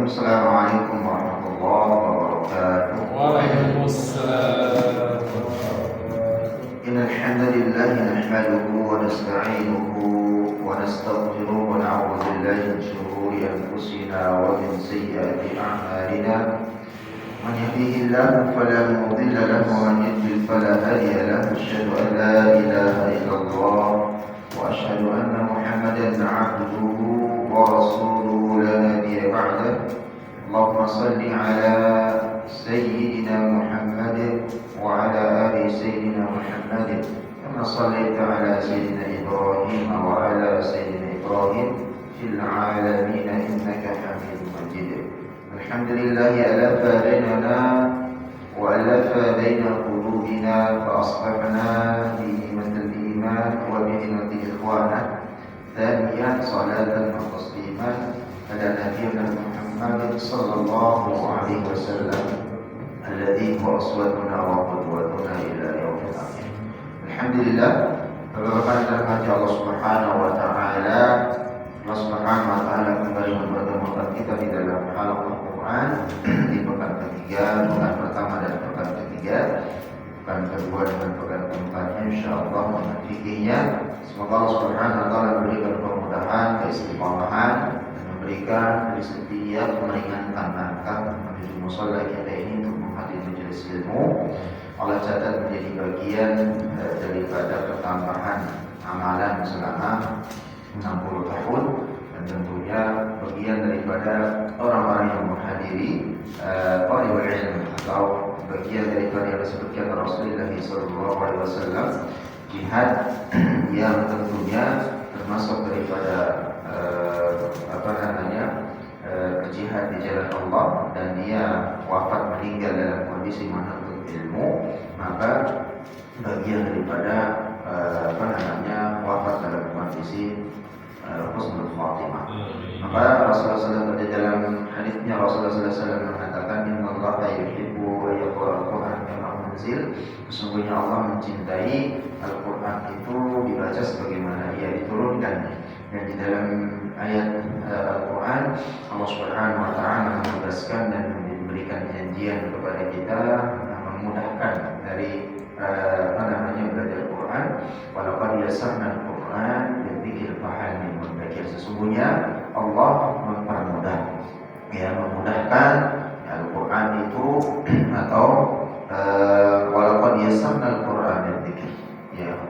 Assalamualaikum warahmatullahi wabarakatuh. Waalaikumsalam. Innal hamdalillah nahmaduhu wa nasta'inuhu wa nastaghfiruhu wa na'udzu billahi min shururi anfusina wa min sayyiati a'malina. Man yahdihillahu fala mudilla lahu wa man yudlil fala hadiya lahu. Asyhadu an la ilaha illallah wa asyhadu anna Muhammadan 'abduhu wa rasuluhu la nabiyya ba'dahu. Allahumma salli ala sayyidina Muhammad wa ala ali sayyidina Muhammad kama sallaita ala sayyidina Ibrahim wa ala sayyidina Ibrahim fil alamin innaka Hamidum Majid. Alhamdulillahi alafa bainana wa alafa baina qulubina fa asbahna bi ni'matil iman wa bi ni'matil ikhwana. Thaniyan salatan wa tasliman ala nabiyyina Muhammad sallallahu alaihi wasallam alladhi huwa uswatuna wa qudwatuna ila yaumil akhir. Alhamdulillah, Bapak-bapak dan hati Allah Subhanahu wa taala, Allah Subhanahu wa taala kembali mempertemukan kita di dalam halaqah Quran di pekan ketiga, pekan pertama dan pekan ketiga, pekan kedua dan pekan keempatnya insyaallah dengan fikihnya. Semoga Allah Subhanahu wa taala memberikan kemudahan, keistiqomahan, memberikan rezeki yang meringankan langkah menuju musala kita ini untuk menghadiri majelis ilmu. Allah catat menjadi bagian daripada pertambahan amalan selama 60 tahun dan tentunya bagian daripada orang-orang yang menghadiri talibul ilm atau bagian daripada yang disebutkan Rasulullah SAW jihad yang tentunya termasuk daripada jihad di jalan Allah dan dia wafat meninggal dalam kondisi menuntut ilmu, maka bagian daripada wafat dalam kondisi husnul khatimah. Maka Rasulullah SAW di dalam hadisnya Rasulullah SAW mengatakan innallaha yuhibbu wa yaqra'u al-Qur'an kama unzil. Sesungguhnya Allah mencintai Al-Qur'an itu dibaca sebagaimana ia diturunkan. Dan di dalam ayat Al-Quran Allah Subhanahu wa taala menegaskan dan memberikan janjian kepada kita memudahkan dari belajar Al-Quran. Walaqad yassarna Al-Quran lidzikri fahal min mudzakir. Sesungguhnya Allah mempermudah, memudahkan Al-Quran itu atau walaqad yassarna Al-Quran lidzikri,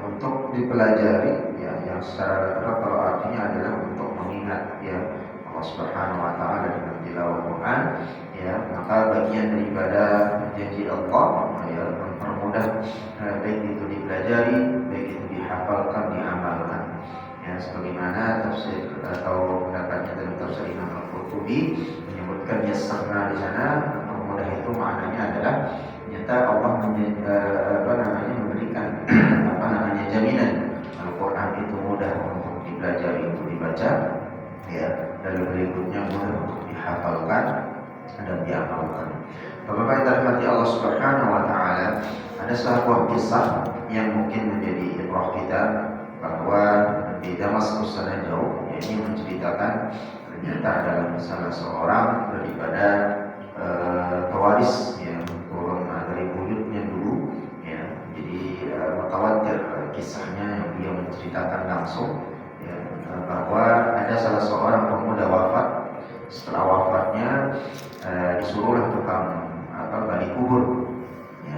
untuk dipelajari, yang secara literal kalau artinya adalah untuk mengingat Allah Subhanahu wa taala dengan tilawah Quran, maka bagian daripada janji Allah mempermudah baik itu dipelajari, baik itu dihafalkan, diamalkan. Sebagaimana tafsir atau pendapatnya dalam tafsir Imam Al-Qurtubi menyebutkan yassarna di sana, mempermudah itu maknanya adalah nyata Allah memberikan jaminan Al-Quran itu mudah untuk dipelajari, untuk dibaca, dan berikutnya mudah untuk dihafalkan dan diamalkan. Bapak-bapak yang dirahmati Allah Subhanahu wa taala, ada sebuah kisah yang mungkin menjadi ibrah kita bahwa di Damaskus sana jauh, ini menceritakan ternyata adalah salah seorang daripada pewaris yang turun dari buyutnya dulu, jadi mutawatir kisahnya yang dia menceritakan langsung, bahwa ada salah seorang pemuda wafat. Setelah wafatnya disuruhlah tukang gali kubur,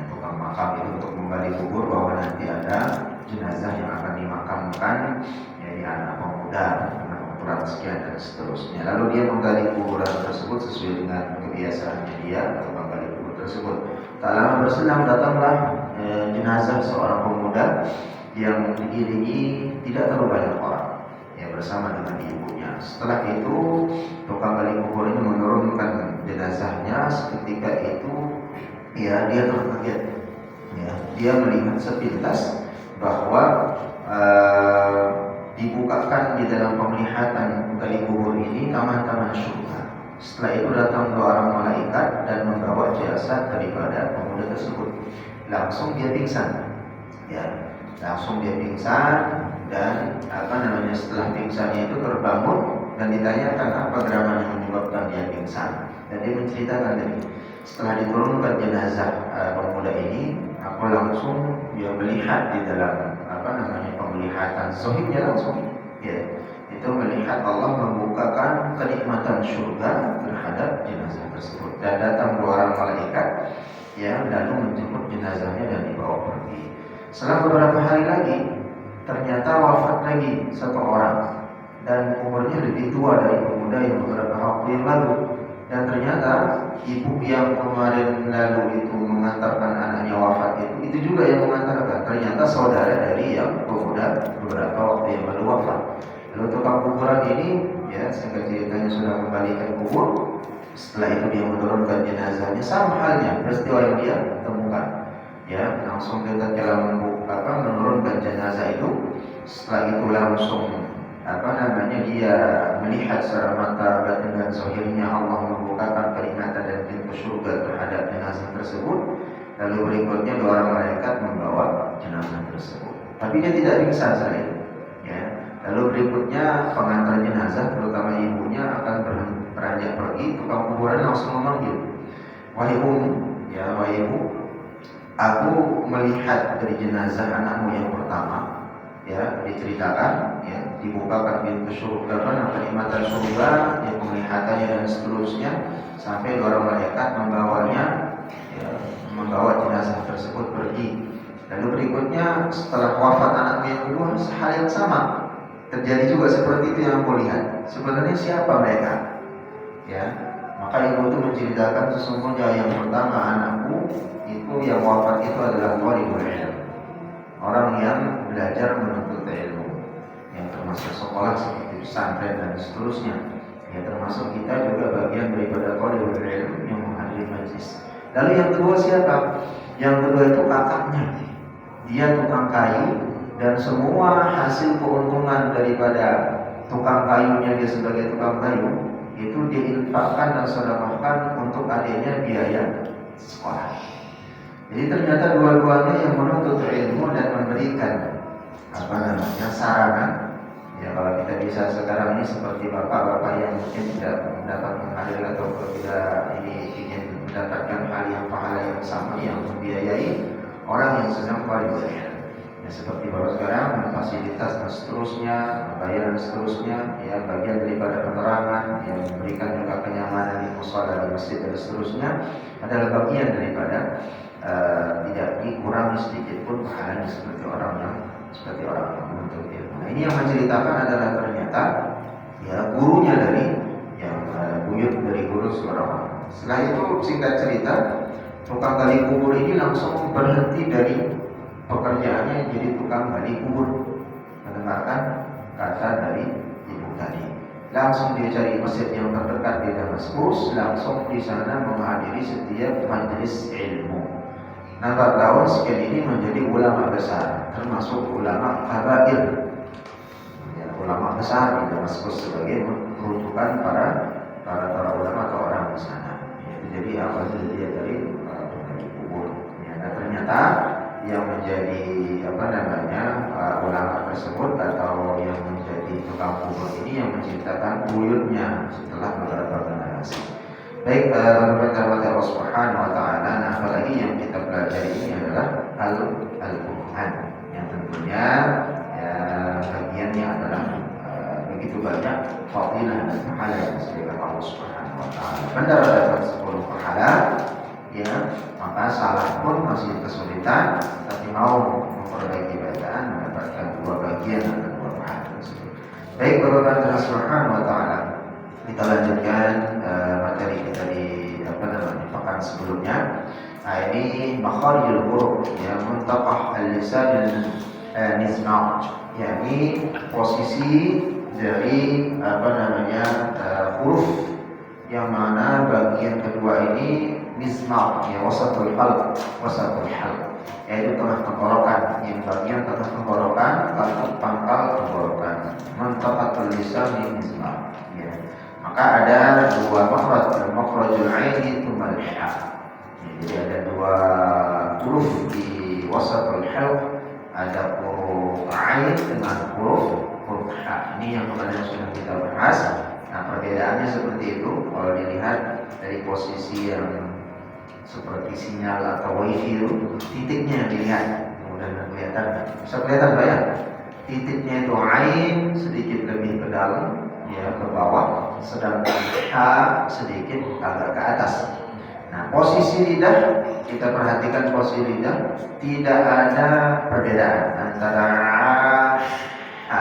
tukang makam itu untuk menggali kubur bahwa nanti ada jenazah yang akan dimakamkan di anak pemuda, anak ukuran sekian dan seterusnya. Lalu dia menggali kuburan tersebut sesuai dengan kebiasaannya dia, tukang gali kubur tersebut. Tak lama berselang datanglah jenazah seorang pemuda yang diiringi tidak terlalu banyak orang, bersama dengan ibunya. Setelah itu tukang gali kubur ini menurunkan jenazahnya. Seketika itu dia terkaget, dia melihat sepintas bahwa dibukakan di dalam penglihatan gali kubur ini taman-taman surga. Setelah itu datang dua orang malaikat dan membawa jasad daripada pemuda tersebut. Langsung dia pingsan, dan setelah pingsannya itu terbangun dan ditanyakan apa geraman yang menyebabkan dia pingsan. Dan dia menceritakan tadi, setelah diturunkan jenazah pemuda ini, aku langsung dia melihat di dalam penglihatan zohirnya langsung, ya, itu melihat Allah membukakan kenikmatan surga terhadap jenazah tersebut, dan datang dua orang malaikat yang lalu menjemput jenazahnya dan dibawa pergi. Setelah beberapa hari lagi, ternyata wafat lagi satu orang, dan umurnya lebih tua dari pemuda yang beberapa waktu yang lalu. Dan ternyata ibu yang kemarin lalu itu mengantarkan anaknya wafat itu juga yang mengantarkan. Ternyata saudara dari yang pemuda beberapa waktu yang lalu wafat. Lalu tukang kuburan ini, ya, singkat ceritanya sudah membalikan kubur. Setelah itu dia menurunkan jenazahnya, sama halnya peristiwa yang dia temukan. Ya, langsung ketika menurunkan jenazah itu, setelah itu langsung dia melihat secara mata batin dan zahirnya Allah membukakan kenikmatan dan pintu surga terhadap jenazah tersebut. Lalu berikutnya dua orang malaikat membawa jenazah tersebut, tapi dia tidak pingsan saat itu, ya. Lalu berikutnya pengantar jenazah, terutama ibunya, akan beranjak pergi. Tukang kuburan langsung memanggil, wahai ibu, aku melihat dari jenazah anakmu yang pertama, ya, diceritakan, ya, dibukakan pintu surga, kenikmatan surga, ya, penglihatannya dan seterusnya, sampai dua orang malaikat membawanya, ya, membawa jenazah tersebut pergi. Lalu berikutnya setelah wafat anaknya yang kedua, hal yang sama terjadi juga seperti itu yang aku lihat. Sebenarnya siapa mereka? Ya, maka ibu itu menceritakan sesungguhnya yang pertama anakku itu yang wafat itu adalah thalibul ilm, orang yang belajar menuntut ilmu, yang termasuk sekolah seperti pesantren dan seterusnya. Ya, termasuk kita juga bagian daripada thalibul ilm yang menghadiri majlis. Lalu yang kedua siapa? Yang kedua itu kakaknya. Dia tukang kayu, dan semua hasil keuntungan daripada tukang kayunya, dia sebagai tukang kayu, itu diinfakkan dan sedekahkan untuk adiknya biaya sekolah. Jadi ternyata dua-duanya yang menuntut ilmu dan memberikan sarana. Ya, kalau kita bisa sekarang ini seperti bapak-bapak yang mungkin tidak mendapat menghadiri atau tidak ingin mendapatkan hal yang pahala yang sama, yang membiayai orang yang sedang belajar. Ya, seperti bapak sekarang fasilitas dan seterusnya, pembayaran dan seterusnya, ya, bagian daripada penerangan, yang memberikan juga kenyamanan di mushola, di masjid dan seterusnya, adalah bagian daripada tidak dikurangi sedikit pun pahalanya seperti orang yang menuntut ilmu. Nah, ini yang menceritakan adalah ternyata, ya, gurunya dari yang buyut dari guru seorang. Setelah itu singkat cerita, tukang gali kubur ini langsung berhenti dari pekerjaannya jadi tukang gali kubur. Mendengarkan kata dari ibu tadi, langsung dia cari masjid yang terdekat di Damaskus, langsung di sana menghadiri setiap majelis ilmu. Nampak tahun sekian ini menjadi ulama besar, termasuk ulama kabair, ya, ulama besar di Damaskus sebagai rujukan para ulama atau orang di sana. Ya, jadi awalnya dia dari penggali kubur. Ya, nah, ternyata yang menjadi ulama tersebut atau yang menjadi tukang kubur ini yang menciptakan buyutnya setelah beberapa generasi. Baik, berkata Allah Subhanahu wa taala, nah, apalagi yang kita pelajari ini adalah Al-Qur'an, yang tentunya, ya, bagiannya adalah begitu banyak fadilah dan pahala yang disebutkan Allah Subhanahu wa taala. Benar dapat 10 pahala, ya, maka salah pun masih kesulitan, tapi mau memperbaiki bacaan mendapatkan 2 bagian atau 2 pahala tersebut. Baik, Bapak Allah Subhanahu wa taala, kita lanjutkan materi kita di pekan sebelumnya. Nah, ini makharijul huruf, ya, muntaqah al-lisan al-mizmar, yakni posisi dari huruf yang mana bagian kedua ini mizmar, ya, wasatul halq, yaitu tengah tenggorokan, yang bagian tengah tenggorokan atau pangkal tenggorokan. Muntaqatul lisan mizmar, ya. Maka ada 2 makhraj, makhrajul aini tsumma al-ha. Jadi ada 2 huruf di wasatul halq, ada huruf ain dengan huruf ha. Ini yang kemarin sudah kita bahas. dari posisi yang seperti sinyal atau wifi itu, titiknya yang dilihat. Mudah-mudahan kelihatan. Bisa kelihatan Pak ya? Titiknya itu ain sedikit lebih ke dalam, ya ke bawah, sedangkan ha sedikit agak ke atas. Nah, posisi lidah, kita perhatikan posisi lidah, tidak ada perbedaan antara a,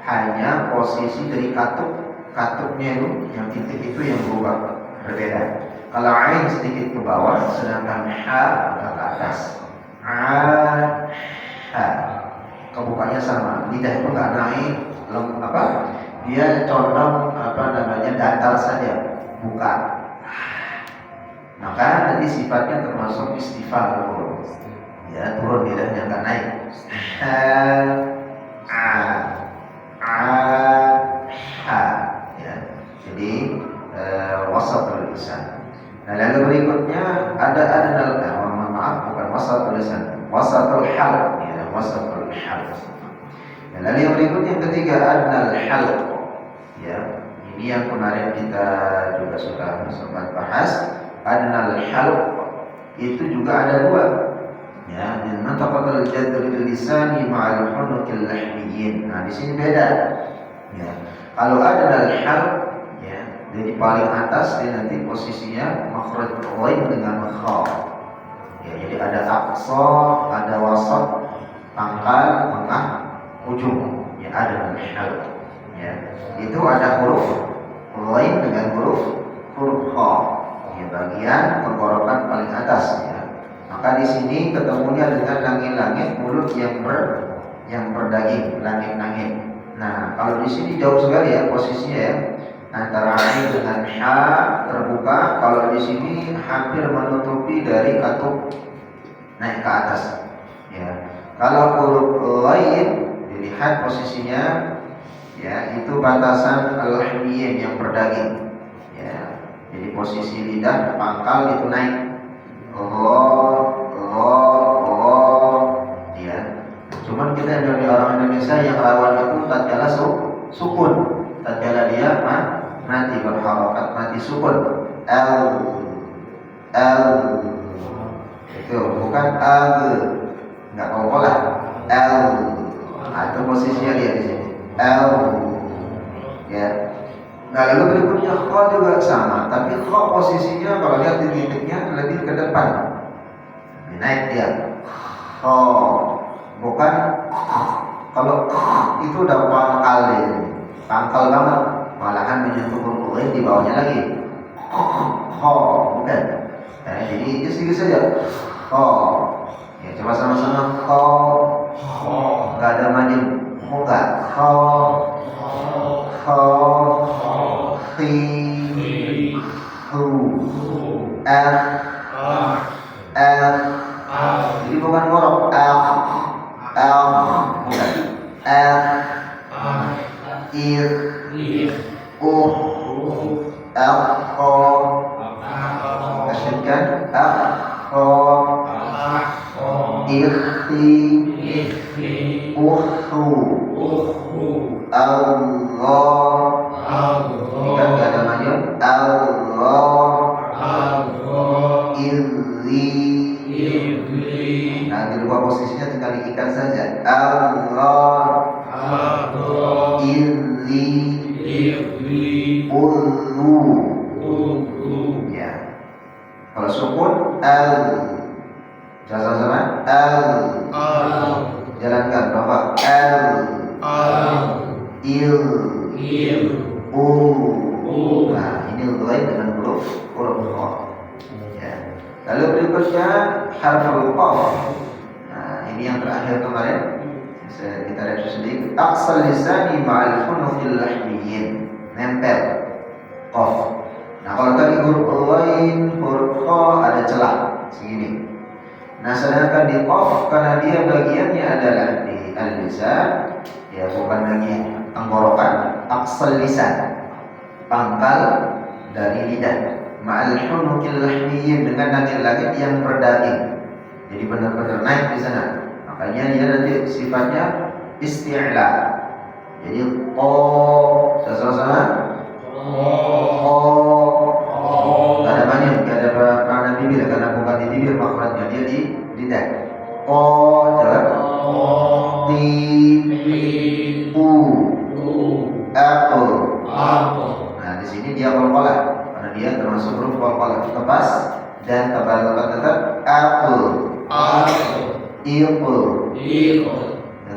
hanya posisi dari katupnya itu, yang titik itu yang berubah, berbeda. Kalau ain sedikit ke bawah, sedangkan ha agak ke atas. Kebukanya sama, lidah itu nggak naik, dia condong datar saja, buka. Maka nanti sifatnya termasuk istifal, ya turun lidahnya nggak naik. Ya. Jadi wasatul lisan. Nah, lalu berikutnya ada bukan wasatul lisan, wasatul hal, ya wasatul hal. Nah, lalu yang berikutnya yang ketiga adnal hal. Ya, ini yang kemarin kita juga sudah sempat bahas. Adnal halq itu juga ada dua, ya, di mantaqatul jadril lisani ma'al hunuqil lahmiyyin. Nah, di sini beda. Ya. Kalau adnal halq, ya, jadi paling atas dia nanti posisinya makhraj ghain dengan kha. Ya, jadi ada aqsa, ada wasat, pangkal, tengah, ujung. Ya, adnal halq. Ya. Itu ada huruf ghain dengan huruf kha. Ya, bagian tenggorokan paling atas, ya. Maka di sini ketemunya dengan langit-langit mulut yang berdaging, langit-langit. Nah, kalau di sini jauh sekali ya posisinya, ya, antara ain dengan ha terbuka. Kalau di sini hampir menutupi dari katup naik ke atas. Ya, kalau huruf lain dilihat posisinya, ya, itu batasan al-lahmiyyin yang berdaging. Ya. Jadi posisi lidah pangkal itu naik, ya. Cuman kita dari orang Indonesia yang rawan itu tatkala sukun, tatkala dia mati berharokat, mati sukun, l itu bukan nggak pola, itu posisinya dia di sini, ya. Nah, lalu berikutnya kha juga sama, tapi kha posisinya kalau lihat di titiknya lebih ke depan, naik dia. Kha bukan kalau itu udah pangkal banget, malahan menyentuh huruf lain di bawahnya lagi. Kha bukan. Nah, jadi itu sedikit saja. Kha. Ya, coba sama-sama kha. Enggak ada madim. Enggak. Kha. Kha. Khi, hu, jadi bukan ngorok, bukan, ir, asyikkan, ikhti, Allah. Jika tidak ada maju, Allah, illi. Nah, di dua posisinya tinggal diikat saja. Allah, illi, ulu. Ya. Kalau sukun sama-sama jalankan Bapak. Il. Nah, ini lain dengan huruf kha. Ya. Lalu berikutnya harful qaf. Nah, ini yang terakhir kemarin. Kita review sedikit. Aqsal lisani ma'al hunuqil lahmiyyin. Nempel qaf. Nah, kalau tadi huruf lain, huruf kha ada celah segini. Nah, sedangkan di qaf karena dia bagiannya adalah di al-lisan, ya bukan lagi tenggorokan, aqsal lisan, pangkal dari lidah, ma'al hunuqil lahmiyyin dengan langit-langit yang berdaging. Jadi benar-benar naik di sana. Makanya dia nanti sifatnya isti'la. Jadi sama-sama dan tetap apple, apple.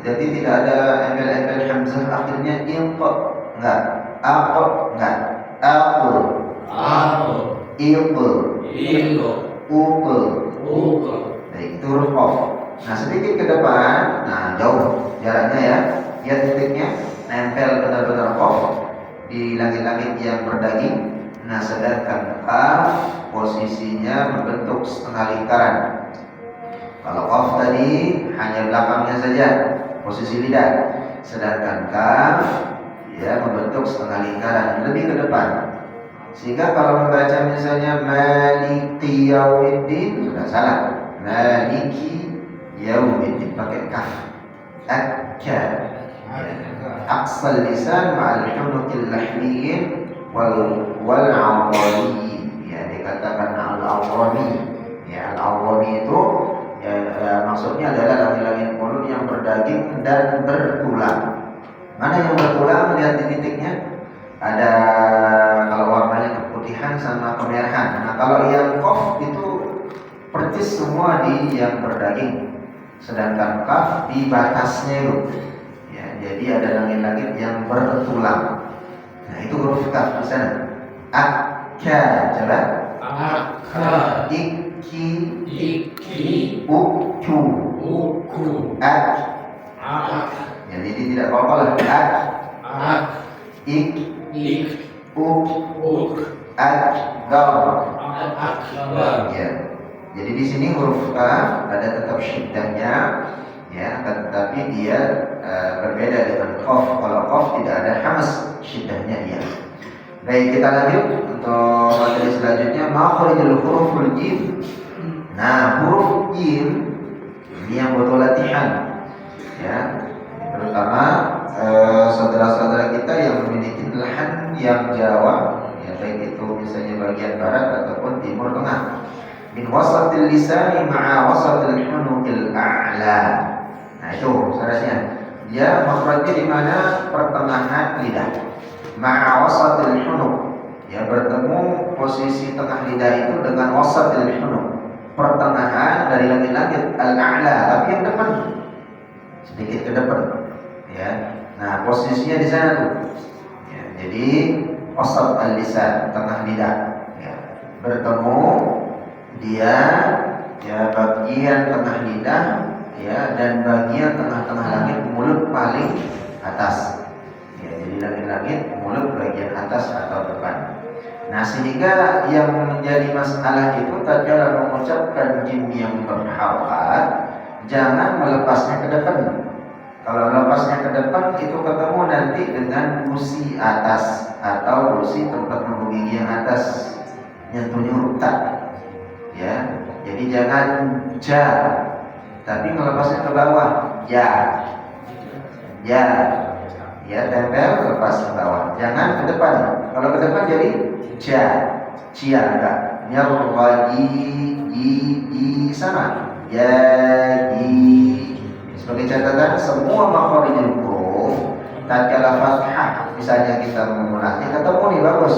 Jadi tidak ada embel-embel hamzah akhirnya ilqa, enggak, apple, enggak, apple, apple, upel. Nah, itu huruf qaf. Nah, sedikit ke depan, nah jauh jaraknya ya. Lihat titiknya nempel benar-benar qaf di langit-langit yang berdaging. Nah, sedangkan qaf posisinya membentuk setengah lingkaran. Kalau qaf tadi hanya belakangnya saja, posisi lidah. Sedangkan kaf ya membentuk setengah lingkaran, lebih ke depan. Sehingga kalau membaca misalnya Maliki Yaumiddin sudah salah. Maliki Yaumiddin pakai kaf. Akka. Aqsal lisan ma'al hunukil lahmiyin wal awwali. Ya, dikatakan al-awwali. Ya, al-awwali itu maksudnya adalah langit-langit mulut yang berdaging dan bertulang. Mana yang bertulang? Lihat di titiknya. Ada kalau warnanya keputihan sama kemerahan. Nah, kalau yang qaf itu persis semua di yang berdaging. Sedangkan kaf di batasnya itu. Ya, jadi ada langit-langit yang bertulang. Nah, itu huruf kaf di sana. Akka, coba. Akka. Iki, uku, ak. Ya, jadi tidak apa-apa lah. Ak, ik, uk, akbar. Ya. Jadi di sini huruf kaf ada tetap syiddahnya, ya, tetapi dia berbeda dengan qaf. Kalau qaf tidak ada hamas syiddahnya dia. Baik, kita lanjut untuk materi selanjutnya, makhrijul huruful jim. Nah, huruf jim ini yang butuh latihan, ya, terutama saudara-saudara kita yang memiliki lahan yang Jawa, ya, baik itu misalnya bagian barat ataupun timur tengah. Min wasatil lisani ma'a wasatil hunukil a'la. Nah, itu seharusnya dia makhrajnya di mana pertengahan lidah. Ma'a wasatil hunuk, ya, bertemu posisi tengah lidah itu dengan wasatil hunuk, pertengahan dari langit-langit al-a'la, tapi yang depan sedikit ke depan, ya. Nah, posisinya di sana tuh, ya, jadi wasat al-lisan, tengah lidah, ya, bertemu dia, ya, bagian tengah lidah, ya, dan bagian tengah-tengah langit mulut paling atas. Jadi langit-langit mulut bagian atas atau depan. Nah, sehingga yang menjadi masalah itu tatkala mengucapkan jim yang berharokat, jangan melepasnya ke depan. Kalau melepasnya ke depan itu ketemu nanti dengan gusi atas atau gusi tempat membumi gigi yang atas, nyentuhnya huruf ta. Ya, jadi jangan ja, tapi melepasnya ke bawah, ya, ya. Ya, tempel lepas ke bawah, jangan ke depan. Kalau ke depan jadi ja, cia, enggak. Nyarwadi, sama. Ya, di. Sebagai catatan, semua makhrijul huruf tatkala fathah misalnya kita memulainya ketemu nih bagus.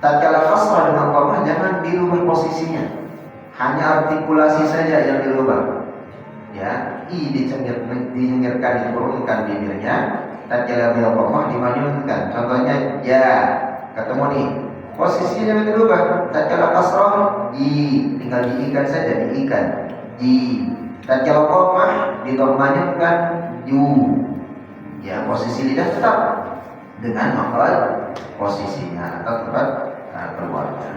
Tatkala kasrah dengan dhammah jangan dirubah posisinya. Hanya artikulasi saja yang dirubah. Ya, i dicenggirkan, diturunkan bibirnya. Tatkala beliau dhammah dimanyunkan. Contohnya ya, ketemu nih. Posisinya jangan dirubah. Tatkala kasrah tinggal diikan saja, diikan. Tatkala dhammah dimanyunkan yu. Ya, posisi lidah tetap dengan makhraj posisinya atau tempat keluarnya.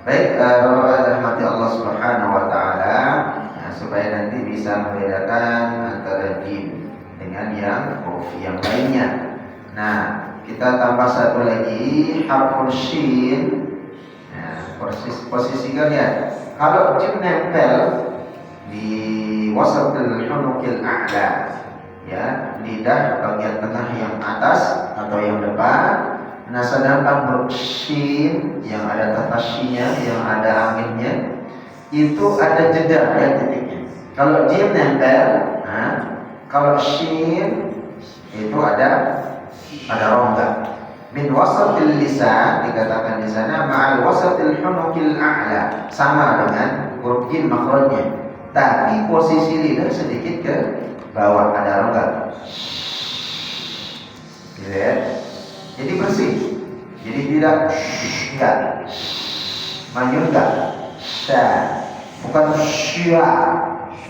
Baik, rahmati Allah Subhanahu wa taala, supaya nanti bisa membedakan antara jim dengan yang huruf yang lainnya. Nah, kita tambah satu lagi, harful shin. Nah, posisikan ya. Kalau jim nempel di wasatul hunukil a'la, ya, lidah bagian tengah yang atas atau yang depan. Nah, sedangkan huruf shin yang ada tafasyinya, yang ada anginnya, itu ada jeda ya titiknya. Kalau jim nempel, nah, kalau shin itu ada rongga. Min wasatil lisan dikatakan di sana ma'al wasatil hunuqil a'la, sama dengan huruf jim makhrajnya, tapi posisi lidah sedikit ke bawah, ada rongga. Gitu ya. Jadi bersih. Jadi tidak enggak. Maju enggak. Sya. Bukan sya.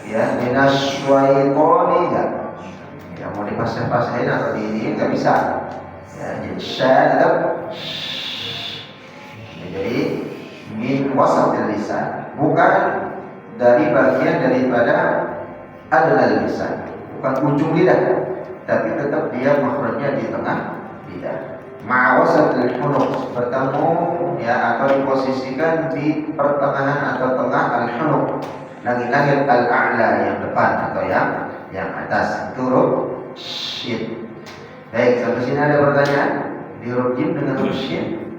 Ya, minas syaitoni enggak. Ya mau dipasang-pasangin atau ini enggak bisa. Ya, jadi sya tetap. Ya, jadi min wasatil lisan, bukan dari bagian daripada adnal lisan, bukan ujung lidah, tapi tetap dia makhrajnya di tengah lidah. Ma'awasatul hunuq, bertemu ya atau diposisikan di pertengahan atau tengah al-hunuq, langit-langit al-a'la yang depan atau yang atas. Itu huruf shin. Baik, sampai sini ada pertanyaan? Di huruf jim dengan huruf shin.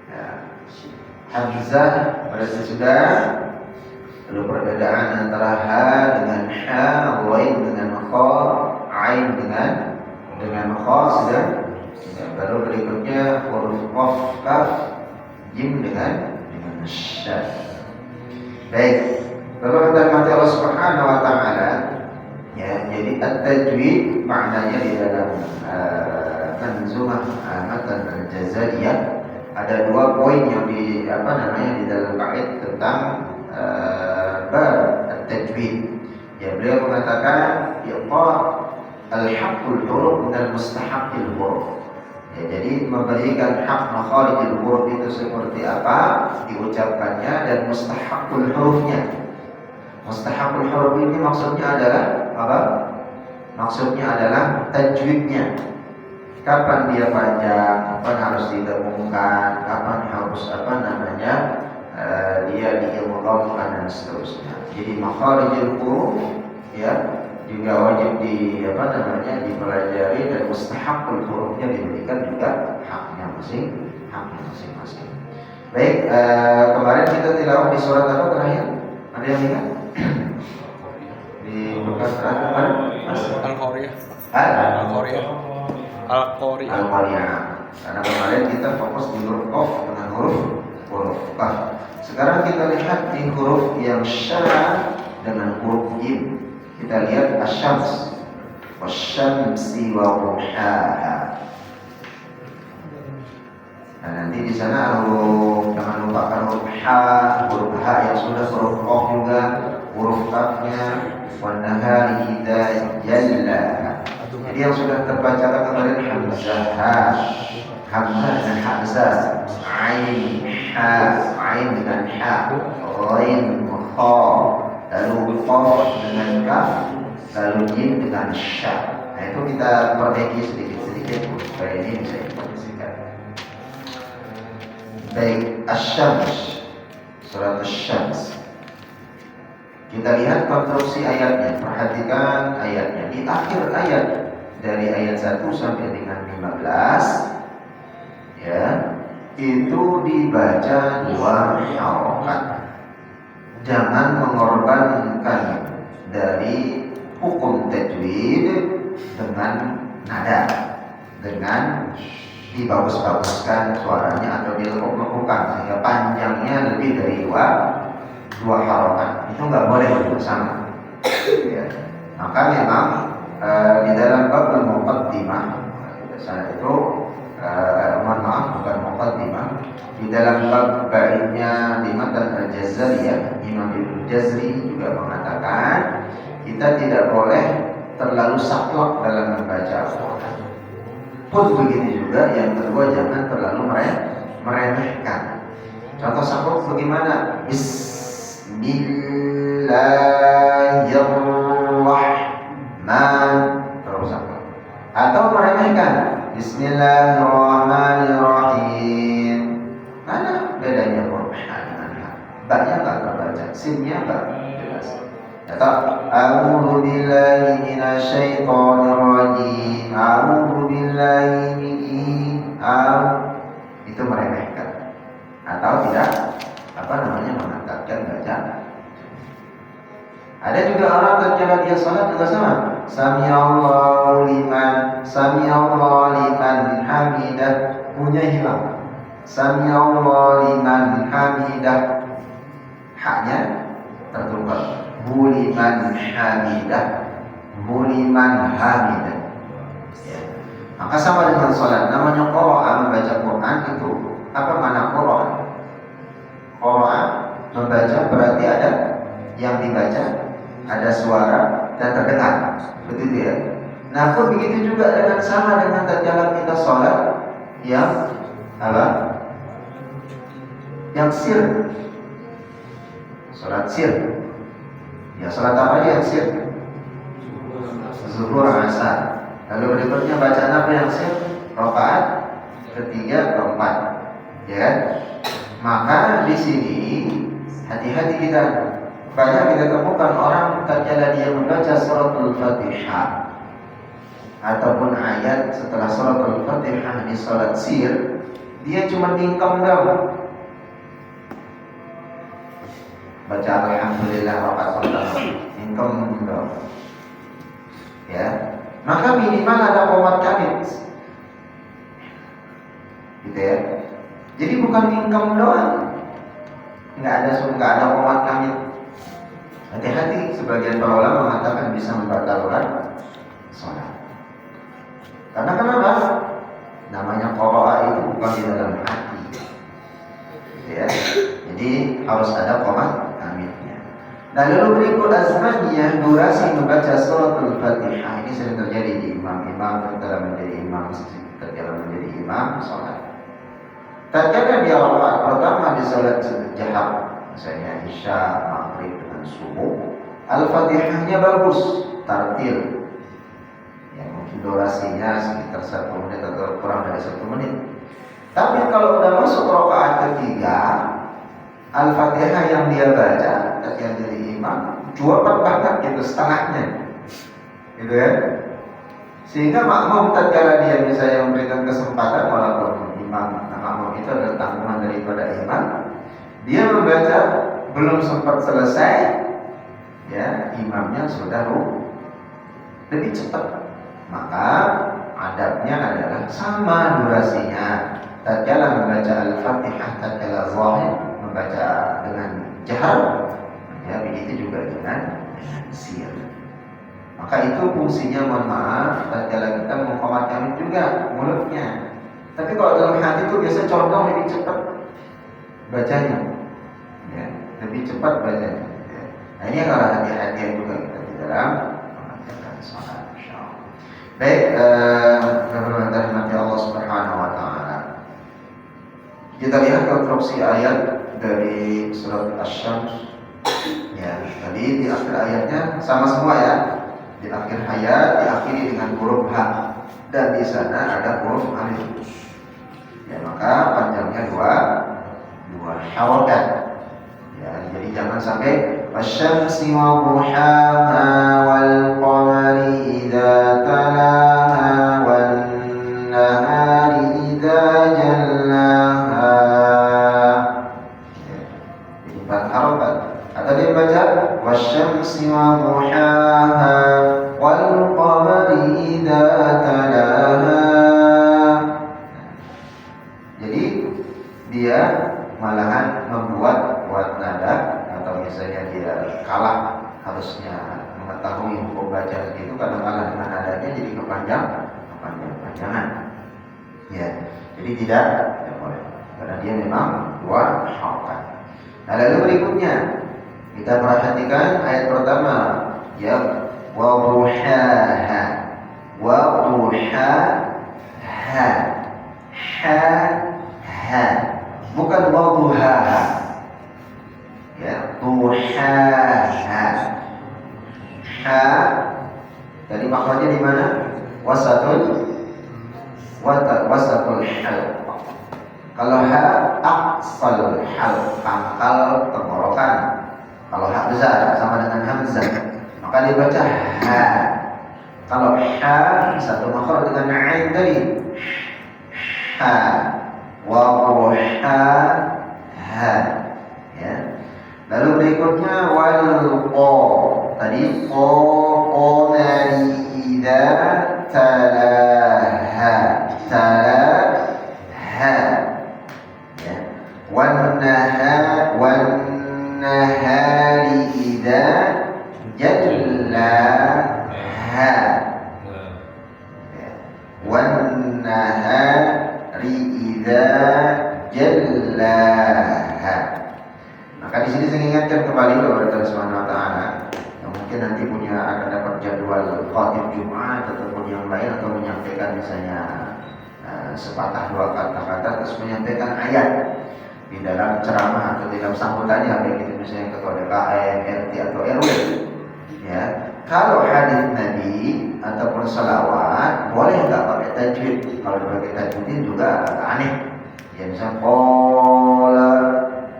Ya. Hamzah berarti sudah. Lalu perbedaan antara ha dengan ha, wain dengan kha, ain dengan kha sudah. Ya, baru berikutnya huruf qaf, kaf, jim dengan syad. Baik. Lalu kata Allah Subhanahu wa taala, ya, jadi at-tajwid maknanya di dalam Manzumah Matan Al-Jazariyah ada 2 poin yang di di dalam bait tentang bab at-tajwid. Ya, beliau mengatakan iqa al-haqqul huruf min al-mustahaqqil huruf. Ya, jadi memberikan hak makharijul huruf itu seperti apa diucapkannya dan mustahaqqul hurufnya. Mustahaqqul huruf ini maksudnya adalah apa? Maksudnya adalah tajwidnya. Kapan dia panjang, kapan harus digabungkan, kapan harus dia diilmukan dan seterusnya. Jadi makharijul huruf ya juga wajib dipelajari, dan mustahaqqul hurufnya diberikan juga haknya masing-masing. Baik, kemarin kita tilawah di surat apa terakhir? Ada yang ingat? Di bekas terakhir kemarin? Al-Qariyah. Al-Qariyah. Karena kemarin kita fokus di huruf qaf dengan huruf qaf. Sekarang kita lihat di huruf yang syarah dengan huruf jim. Kita lihat asy-syams, wasyamsi wa duhaha. Nah, nanti di sana jangan lupakan huruf ha yang sudah, huruf qaf juga, huruf kafnya, wan nahari idza jallaha. Jadi yang sudah terbaca kemarin hamzah dengan hamzah, ain dengan ha, ghain kha, lalu qaf dengan kaf, lalu jim dengan sya. Nah, itu kita perbaiki sedikit-sedikit supaya ini bisa dikondisikan. Baik, asy-syams, surat asy-syams. Kita lihat konstruksi ayatnya. Perhatikan ayatnya. Di akhir ayat dari ayat 1 sampai dengan 15 ya, itu dibaca 2 harokat. Jangan mengorbankan dari hukum tajwid dengan nada, dengan dibagus-baguskan suaranya atau dilekuk-lekukkan sehingga panjangnya lebih dari dua harokat. Itu nggak boleh bersama ya. Maka memang di dalam bab al-muqaddimah itu mohon maaf, bukan muqaddimah, di dalam bab baitnya di Matan Al-Jazariyah, Imam Ibnu Jazri juga mengatakan kita tidak boleh terlalu saklek dalam membaca Al-Quran. Pun begitu juga yang kedua, jangan terlalu meremehkan. Contoh saklek bagaimana? Bismillahirrahmanirrahim, terus saklek. Atau meremehkan Bismillahirrahmanirrahim. Mana bedanya Qur'an dengan ha? Ba-nya enggak terbaca, sin-nya enggak jelas. Atau a'udzu billahi minasyaitonir rajim. A'udzu billahi itu meremehkan atau tidak mengangkatkan bacaan. Ada juga orang tatkala dia salat juga sama. Sami'allahu liman liman hamidah, punya hilang. Sami'allahu liman hamidah, haknya tertukar. Buliman hamidah, buliman hamidah. Ya. Maka sama dengan sholat. Namanya qiraah, membaca Quran itu apa makna qiraah? Qiraah membaca berarti ada yang dibaca, ada suara dan terdengar, begitu ya. Nah pun begitu juga dengan sama dengan tatkala kita sholat yang apa? Yang sir, sholat sir. Ya sholat apa dia yang sir? Zuhur, asar. Lalu berikutnya bacaan apa yang sir? Rakaat ketiga, keempat. Ya kan? Maka di sini hati-hati kita. Banyak kita temukan orang tatkala dia membaca suratul Fatihah ataupun ayat setelah suratul Fatihah di salat sir, dia cuma tingkam doang. Baca alhamdulillah rakaat pertama, tingkam doang. Ya, maka minimal ada qomat kamit. Gitu ya. Jadi bukan tingkam doang. Enggak ada qomat kamit. Hati-hati, sebagian para ulama mengatakan bisa membatalkan sholat. Karena kenapa? Namanya qiraah itu bukan di dalam hati. Ya. Jadi harus ada qomat kamitnya. Nah lalu berikut azmaniyah, durasi membaca suratul Fatihah. Ini sering terjadi di imam-imam tatkala menjadi imam masjid, tatkala menjadi imam sholat. Tatkala dia rakaat pertama di sholat jahar, misalnya isya, maghrib dengan subuh, al-Fatihahnya bagus, tartil. Ya mungkin durasinya sekitar 1 menit atau kurang dari 1 menit. Tapi kalau udah masuk rakaat ketiga, al-Fatihah yang dia baca ketika jadi imam cuapan banget gitu, setengahnya, gitu ya. Sehingga makmum tatkala dia misalnya memberikan kesempatan, walaupun makmum itu adalah tanggungan daripada imam, dia membaca belum sempat selesai, ya imamnya sudah lebih cepat. Maka adabnya adalah sama durasinya. Tatkala membaca al-Fatihah, tatkala zahir membaca dengan jahar, ya begitu juga dengan sir. Maka itu fungsinya, mohon maaf, tatkala kita mengqomatkan juga mulutnya. Tapi kalau dalam hati itu biasa condong lebih cepat bacanya, ya, lebih cepat bacanya. Ya. Nah ini kalau hati-hati juga kita di dalam mengerjakan sholat. Baik, rahmati Allah Subhanahu Wa Taala. Kita lihat konstruksi ayat dari surat Asy-Syams. Ya, tadi di akhir ayatnya sama semua ya. Di akhir ayat diakhiri dengan huruf H dan di sana ada huruf alif. Ya, maka panjangnya dua harokat. Ya, jadi jangan sampai wasyamsi wa duhaha wal qamari idza talaha wan nahari idza jallaha. Ya, jadi 4 harokat. Atau dia baca wasyamsi wa duhaha wal qamari idza talaha. Jadi dia malahan membuat nada, atau misalnya dia kalah harusnya mengetahui hukum baca itu, kadang-kadang dengan nadanya jadi kepanjangan. Ya, jadi tidak boleh karena dia memang 2 harokat. Nah lalu berikutnya kita perhatikan ayat pertama, ya wa duhaha, wa duhaha, ha, bukan wa duhaha, ya duhaha. Ha tadi maknanya di mana? Wasatul halq. Kalau ha aqsal halq, pangkal tenggorokan. Kalau ha besar sama dengan hamzah, maka dibaca ha. Kalau ha satu makhraj dengan ain tadi, ha wa ha, ya. Lalu berikutnya wal qa, tadi qamari idza talaha, nahari idza jallaha. Maka di sini saya ingatkan kembali kepada Allah Subhanahu wa taala yang mungkin nanti punya akan dapat jadwal khatib Jumat ataupun yang lain, atau menyampaikan misalnya sepatah dua kata-kata terus menyampaikan ayat di dalam ceramah atau di dalam sambutannya, baik itu misalnya ketua DKM, RT atau RW. Ya, kalau hadis Nabi ataupun salawat boleh nggak pakai tajwid? Kalau pakai tajwidin juga agak aneh. Ya, misalnya qala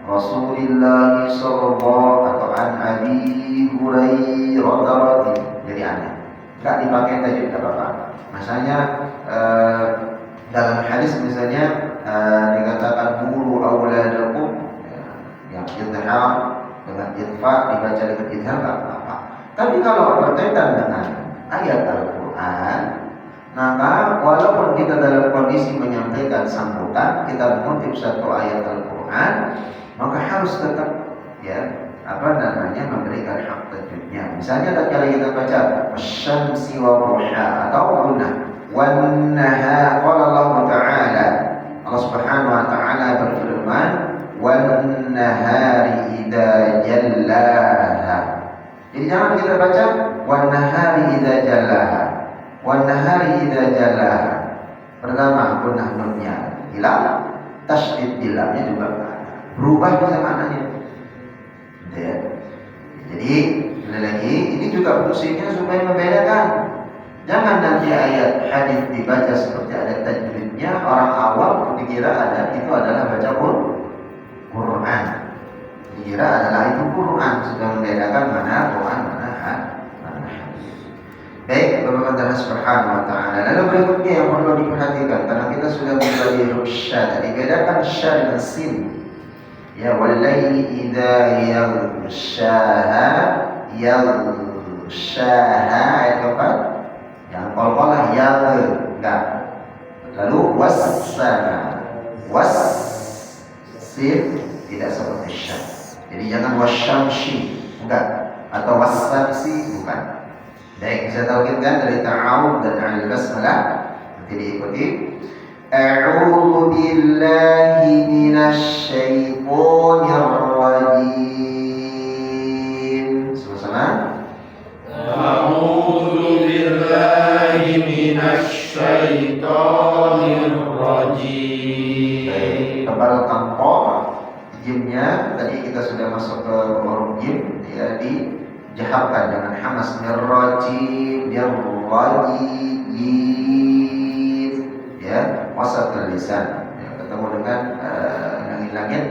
Rasulullah sallallahu atau an Abi Hurairah, jadi aneh. Nggak dipakai tajwid nggak apa-apa. Misalnya dalam hadis misalnya dikatakan muru auladakum, yang idhar dengan idfa dibaca dengan idhar nggak apa-apa. Tapi kalau berkaitan dengan ayat Al-Quran, maka walaupun kita dalam kondisi menyampaikan sambutan, kita mengutip satu ayat Al-Quran, maka harus tetap memberikan hak tajwidnya. Misalnya tatkala kita baca asy-syamsi wa duha atau gunnah wan nahar, qala Allah Ta'ala, Allah Subhanahu wa taala berfirman wan nahari idza jallaha. Jadi jangan kita baca wan nahari idza jallaha. Wan nahari idza jallaha. Pertama gunnah nunnya hilang, tasydid di lamnya juga berubah bisa maknanya. Ya. Jadi sekali lagi ini juga fungsinya supaya membedakan. Jangan nanti ayat hadis dibaca seperti ada tajwidnya, orang awam dikira itu adalah baca Quran. Dikira adalah itu Quran, sudah membedakan mana Quran, mana hadis. Baik, Bapak Subhanahu wa taala. Lalu berikutnya yang perlu diperhatikan, karena kita sudah membagi huruf sya, tadi bedakan sya dengan sin. Ya, walaili idza yaghshaha, ayat keempat. Yang qalqalah enggak. Lalu wassana, sin tidak seperti sya. Jadi jangan wasyamsi, enggak, atau wassamsi, bukan. Baik, bisa taukidkan dari ta'awud dan al-basmalah. Nanti diikuti. A'udzu billahi minasy syaithanir rajim. Sama-sama. A'udzu billahi minasy syaithanir rajim. Baik, tebalkan qa, jimnya tadi kita sudah masuk ke huruf jim, ya, dijaharkan dengan hamas, mirrajim, ya, wasatul lisan, ya, ketemu dengan langit-langit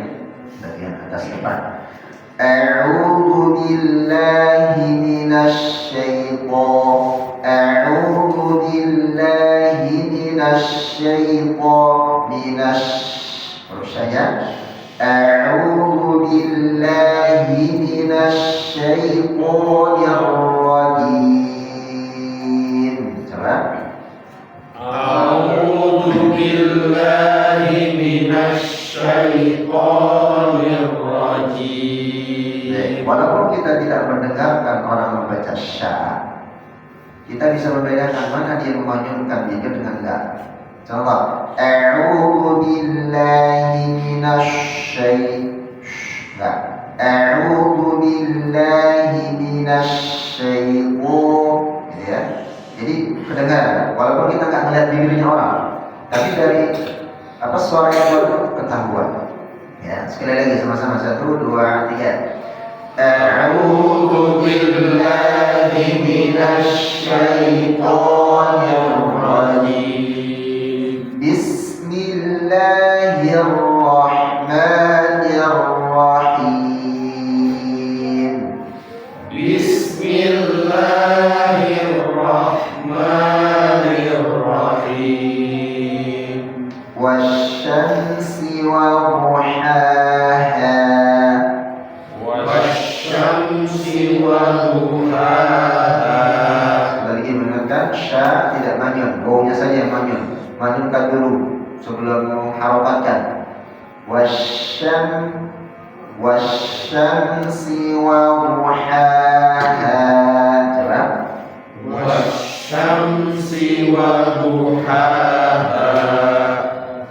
bagian atas depan. A'udzu billahi minasy syaithan, a'udzu billahi minasy syaitan, huruf syaya. A'udzu billahi minasy syaithanir rajim. Coba. A'udzu billahi minasy syaithanir rajim. Walaupun kita tidak mendengarkan orang membaca sya, kita bisa membedakan mana dia memanyunkan diri dengan enggak. Contoh, a'udzu billahi minasy enggak. A'udzu billahi minasy syaitan, ya. Jadi kedengaran, walaupun kita enggak melihat bibirnya orang, tapi dari suara yang ketahuan. Ya, sekali lagi sama-sama, 1, 2, 3. A'udzu billahi minasy syaithanir rajim. Bismillahirrahmanirrahim. Bismillahirrahmanirrahim. Wasyamsi wa duhaha. Wasyamsi wa duhaha. Lagi mengingatkan sya tidak manyun, baunya saja yang manyun. Manyunkan dulu sebelum mengharokatkan. Wasyamsi wa duhaha. Coba. Wasyamsi syamsi wa duhaha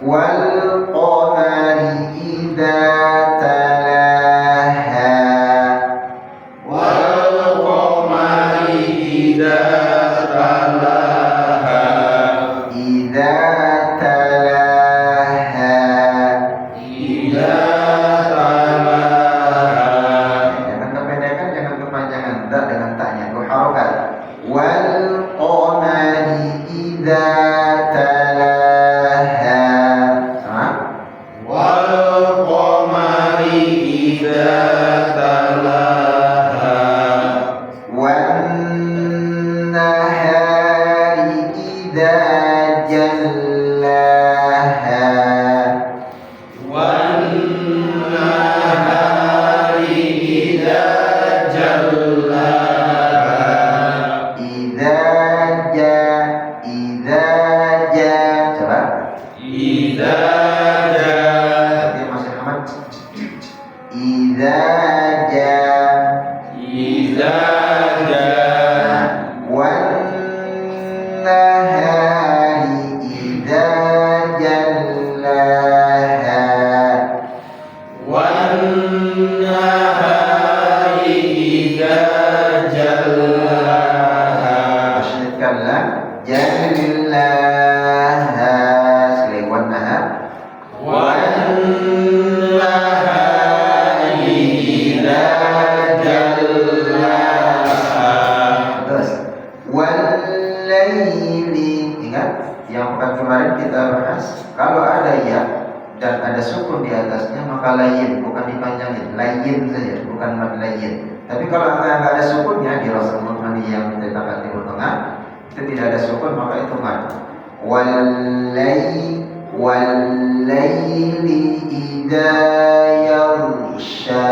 wal qamari idza talaha wal qamari idza talaha idza talaha idza talaha. jangan kependekan, jangan kepanjangan, tak dengan taknya dua harokat. Wal qamari idza talaha sama Wal qamari idza talaha wan nahari idza jallaha wan nahari idza jallaha idza coba idza tapi masih aman idza idza wan nahari idza jallaha wan nahari idza jallaha Maksudkan lam jallaha sekali wan nahar wan nahari idza jallaha terus wal laili. Ingat yang pekan kemarin kita bahas, kalau ada ya dan ada sukun di atasnya maka layin, bukan dipanjangin, layin saja, bukan mad layin. Tapi kalau nggak ada sukunnya di Rasulullah Mani yang ditangkat timur tengah itu tidak ada sukun maka itu mad. Wal-laili idza yaghshaha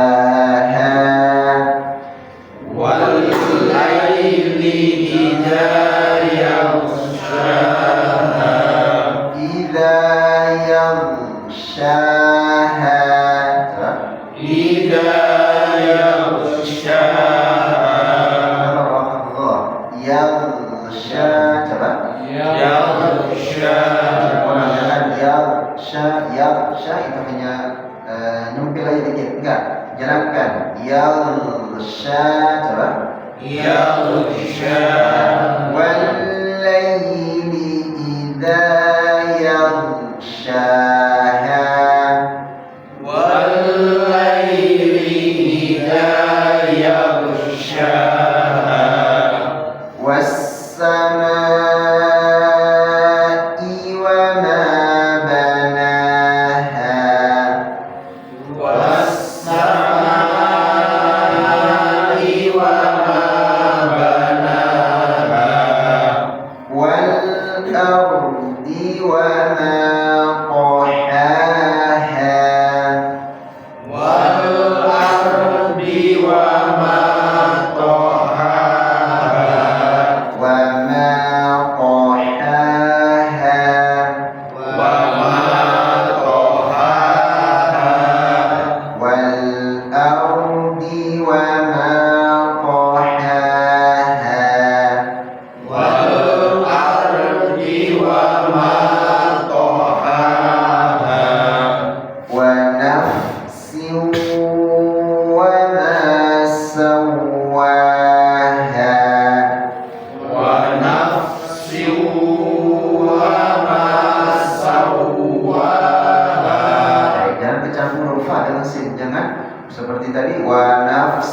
wal laili idza yaghshaha idza yaghshaha idza yaghshaha Allah yaghsha coba yaghsha yaghsha itu hanya nyempil aja dikit, enggak, jalankan yaghsha coba yaghsha wal laili idza yaghshaha wal laili idza yaghshaha was samai wa ma banaha was samai wa ma banaha wal ardi wa ma qahaha wal ardi wa ma tahaha wa ma qahaha wa ma tahaha wal ardi wa ma qahaha wal ardi wa ma tahaha wa nafsin wa ma sawwaha wa nafsin wa ma sawwaha. jangan kecampur huruf fa dengan sin, jangan seperti tadi wa nafs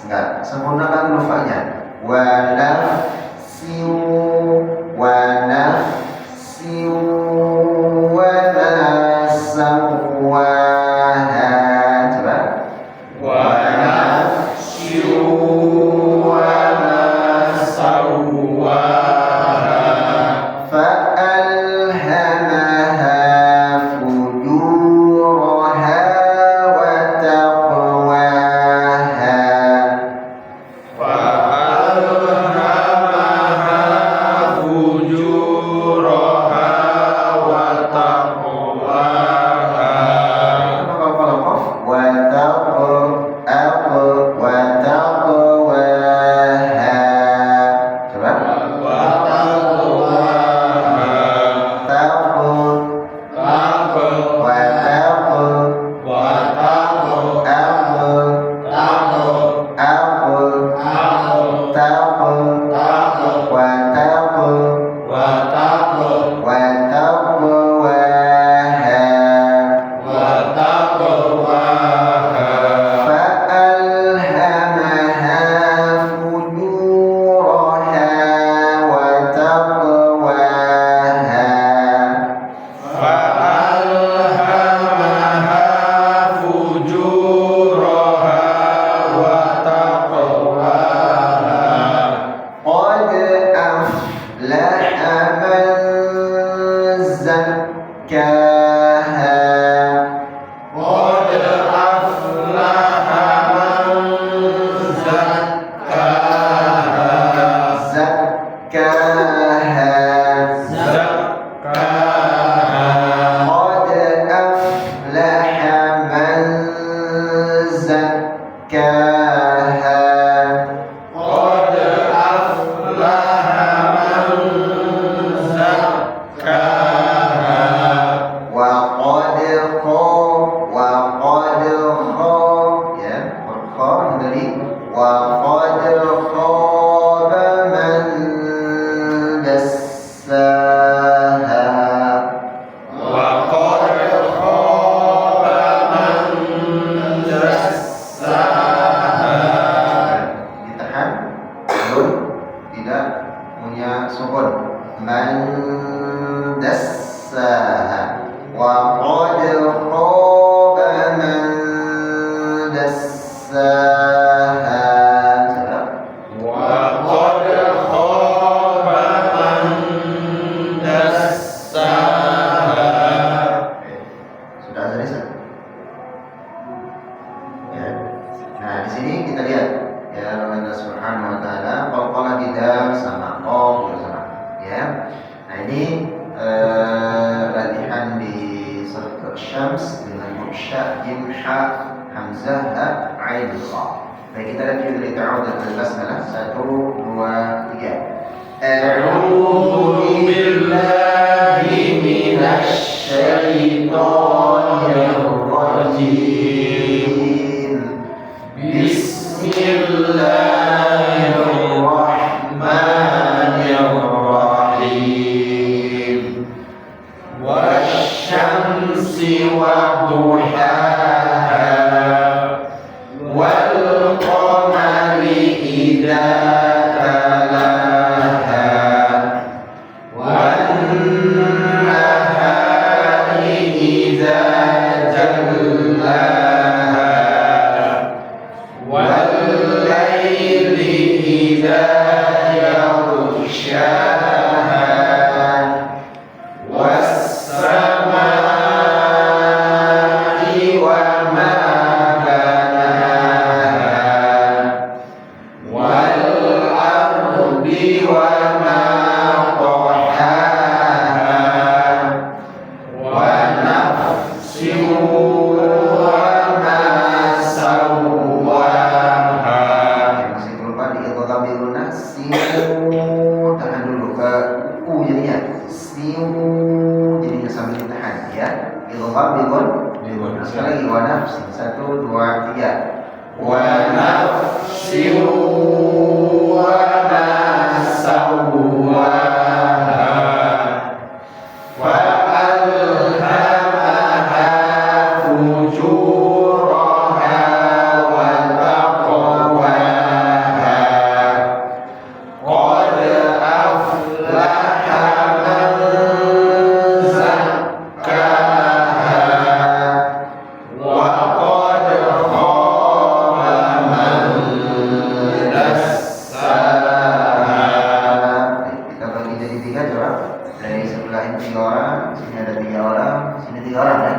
enggak, sempurnakan huruf fa-nya wa nafsin wa nafsin wa ma sawwaha coba Wa nafsin wa ma sawwaha فألهمها فجورها وتقواها fa'alhamaha fujuraha wa taqwaha وتقواها قد أفلح من زكاها زكاها زكاها قد أفلح من زكاها قد أفلح من زكاها وقد خاب ya khab dari وقد خاب من دساها وقد خاب من دساها ditahan belum tidak punya sukun man dassaha wa qad khaba man dassaha وقد خاب من دساها sudah selesai ya. Nah di sini kita lihat ya Allah Subhanahu Wa Taala qala kita sama qaf sama ya. Nah ini latihan di surat Syams dengan muksya jim ha hamzah ha ain kha. Baik kita lihat dulu dari ta'awudz al-basmalah 1 2 3. أعوذ بالله من الشيطان الرجيم بسم الله الرحمن الرحيم والشمس وضحاها والقمر إذا تلاها والنهار إذا جلاها والليل إذا يغشاها والسماء وما بناها والأرض وما طحاها ونفس وما سواها Masih lupa di idgham bil siu tahan dulu ke u jadinya siu jadinya sambil ditahan ya idgham bil sekali lagi wa nafsi 1 2 3 ونفس وما سواها فألهمها فجورها وتقواها قد أفلح من زكاها وقد خاب من دساها. Kita bagi jadi 3 coba. Dari sebelah ini 3 orang, sini ada 3 orang, sini 3 orang ya.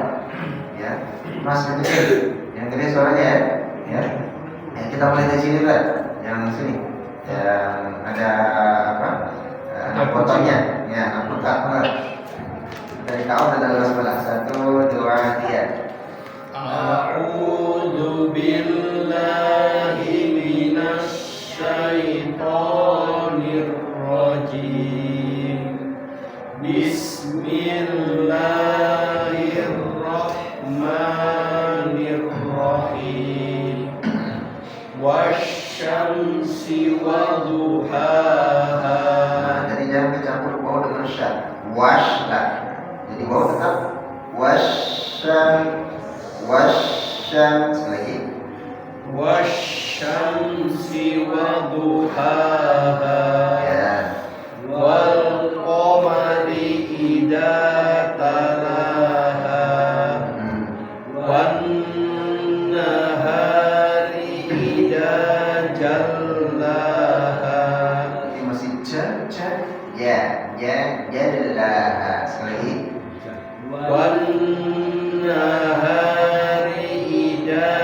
Ya. Mas yang kecil, yang gede suaranya ya. Ya. Kita mulai dari sini dulu. Yang sini. Yang ada apa? Anak potongnya. Ya, anak potong. Dari kau ada dalam sebelah 1 2 3. أعوذ بالله من الشيطان الرجيم بسم الله الرحمن الرحيم والشمس وضحاها. Jadi jangan kecampur bau dengan syad. Wash lah. Jadi bau tetap wasyam sekali lagi. والشمس وضحاها Ya. والقمر إذا تلاها والنهار إذا جلاها. Ini masih ja. Ya, jallaha. Sekali lagi. Wan-nahari idza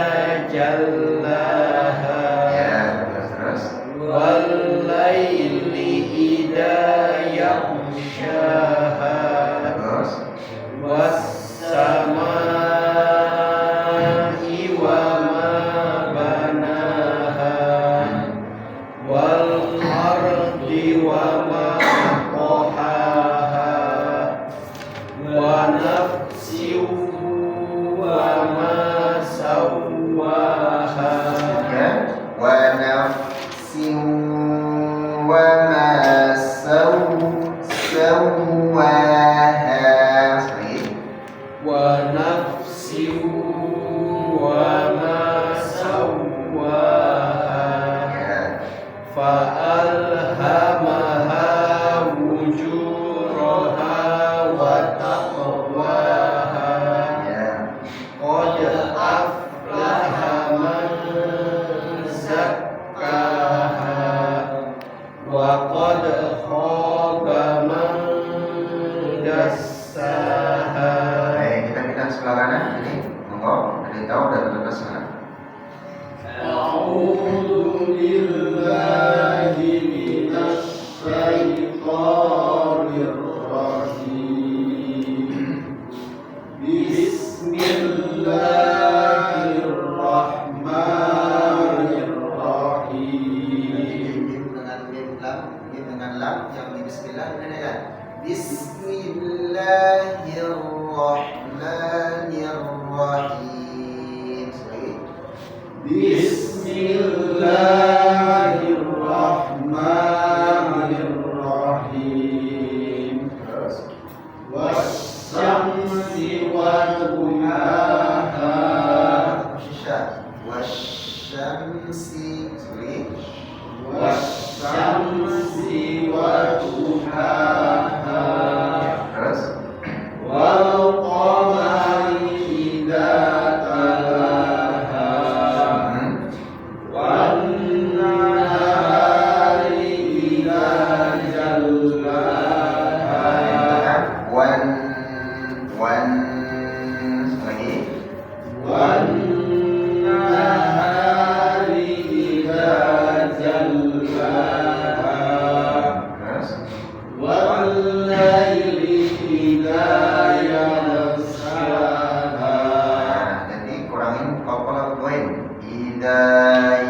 jallaha. Ya, terus. Wal-laili idza yaghshaha. Terus. Was-samaa'i wa ma banaha. Wal-ardi wa ma tahaha. Wa nafsin wa ma sawwaha. Ya, wa nafsin wa ma sawwaha. Sekali. Wa nafsin wa ma sawwaha. Ya. Fa'alhamaha wujuraha wa taqwaha. Ya. Qad aflaha man zakkaha wa qad khaba man dassaha. Baik, kita minta sebelah kanan ini. Monggo, ada yang tahu dan terus sana. A'udzu billahi minasy syaithanir rajim. Bismillahirrahmanirrahim. Mim dengan lam yang di bismillah ini ya. Bismillahirrahmanirrahim. Sekali. Bismillahirrahmanirrahim. Terus. Wasyamsi wadduhaha. Wasyamsi. Sekali. Wasyamsi wadduhaha. Terus. Wal qamari idza talaha. Wan nahari idza jallaha. Wan lagi. Wan nahari idza jallaha. Terus. Wal laili idza yaghshaha. Nah, jadi kurangin kopel poin. Ida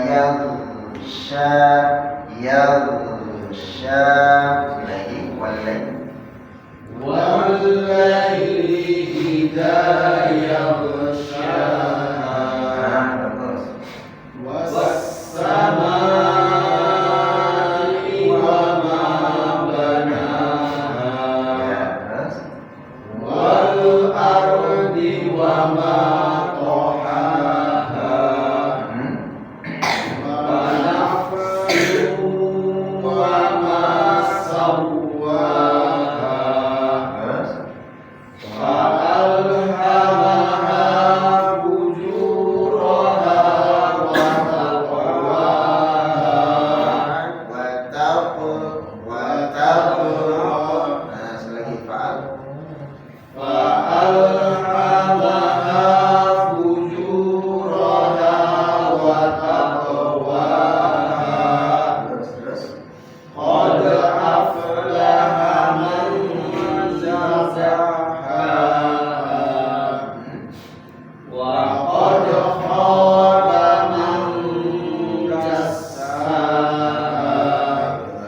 yaghsha lagi walai. Wal laili idza yaghshaha. Terus. Was samaa'i wa ma banaha. Ya, terus. Wal ardi wa ma tahaha. Wa nafsin wa ma sawwaha. Terus. Fa'alhamaha fujuraha wa taqwaha. Nah, selagi faal. Fa'alhamaha fujuraha wa taqwaha. Terus. Qad aflaha man zakkaha wa qad khaba man dassaha.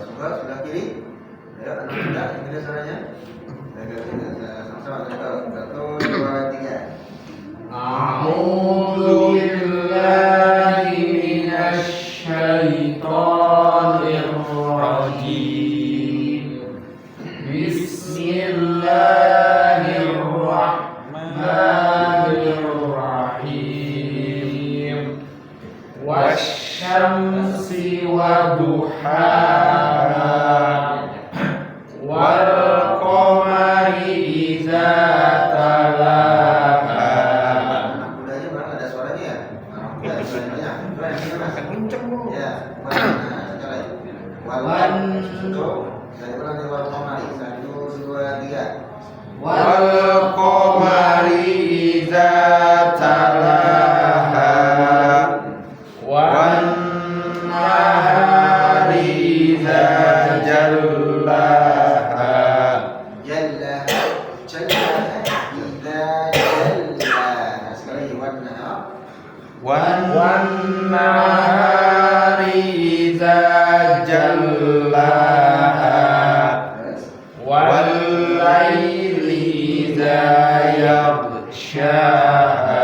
Suka sebelah kiri. Ayo, anak muda, ini suaranya. Sama-sama. Satu, dua, tiga. A'udzu billahi minasy syaithanir rajim. Bismillahirrahmanirrahim. Wasyamsi waduhaha. Wal qamari idza talaha. Anak mudanya mana ada suaranya ya? Anak muda suaranya. Kenceng bu. Ya. Wan. Dari ulang dari wal qamari. 1, 2, 3. Wal qamari والنهار إذا جلاها والليل إذا يغشاها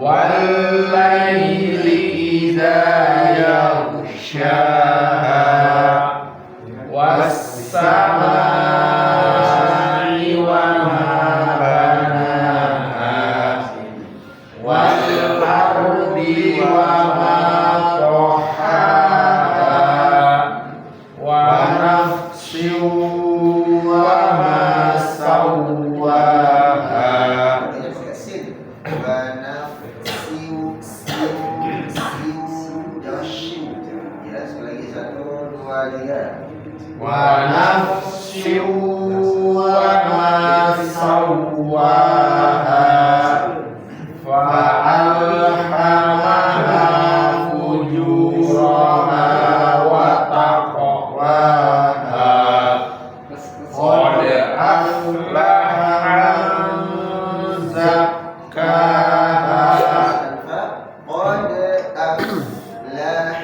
والليل إذا يغشاها والسماء وما بناها والأرض وما طحاها ونفس وما سواها ونفس وما سواها فألهمها فجورها وتقواها قد أفلح من زكاها قد أفلح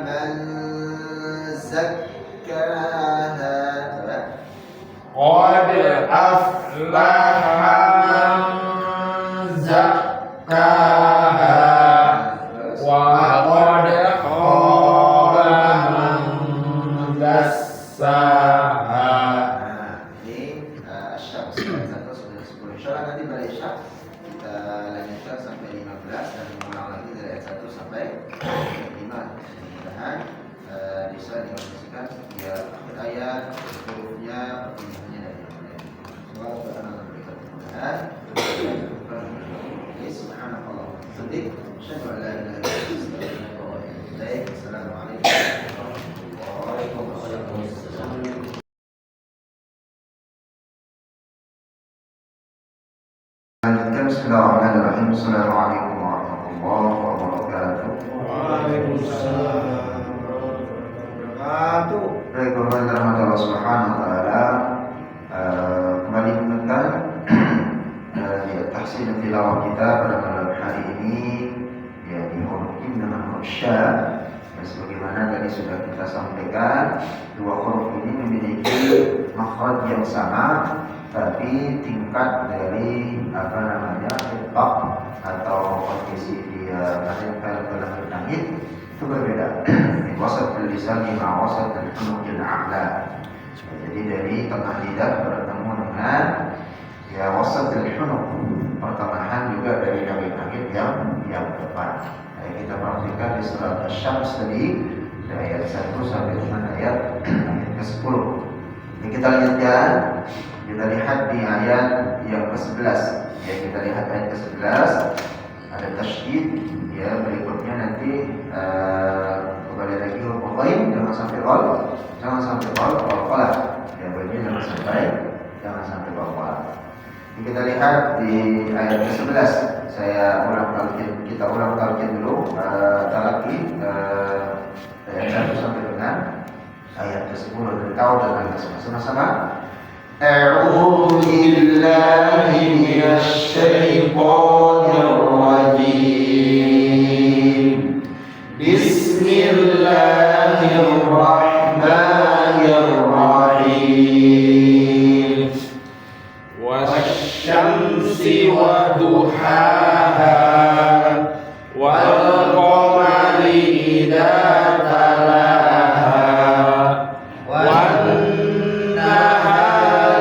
من زكاها قد أفلح من زكاها وقد خاب من دساها. Ini Syam sudah 10. Insyaallah nanti pada Syam kita lanjutkan sampai 15 dan mengulang lagi dari ayat 1 sampai 5. Mudah-mudahan bisa dimaksudkan ya ayat hurufnya pertemuannya dari yang lain. Semoga Allah memberikan kemudahan. Subhanallah. Sedih. Asyhadu an la ilaha illallah. Assalamualaikum warahmatullahi wabarakatuh. Lanjutkan. Bismillahirrahmanirrahim. Assalamualaikum warahmatullahi wabarakatuh. Waalaikumsalam warahmatullahi wabarakatuh. Baik, warahmatullahi Allah Subhanahu wa taala. Kembali mengenai tahsin tilawah kita pada malam hari ini, ya di huruf im dengan huruf sya. Dan sebagaimana tadi sudah kita sampaikan, dua huruf ini memiliki makhraj yang sama, tapi tingkat dari itlaq atau kondisi dia menempel dalam langit itu berbeda. Wasat lisan ma wasat al-hunuq al-a'la. Jadi dari tengah lidah bertemu dengan ya wasat al-hunuq, pertengahan juga dari langit yang depan. Kita perhatikan di surat Asy-Syams tadi dari ayat 1 sampai dengan ayat ke-10. Ini kita lihatkan. Kita lihat di ayat yang ke-11. Ya, kita lihat ayat ke-11 ada tasydid, ya, berikutnya nanti kembali lagi huruf ghain, jangan sampai qalqalah. Ya, berikutnya jangan sampai qalqalah. Kita lihat di ayat ke-11. Kita ulang talqin dulu talaqi ayat 1 sampai dengan ayat ke-10 dari tahu dan sama-sama. أعوذ بالله من الشيطان الرجيم بسم الله الرحمن الرحيم والشمس وضحاها والقمر إذا تلاها والنهار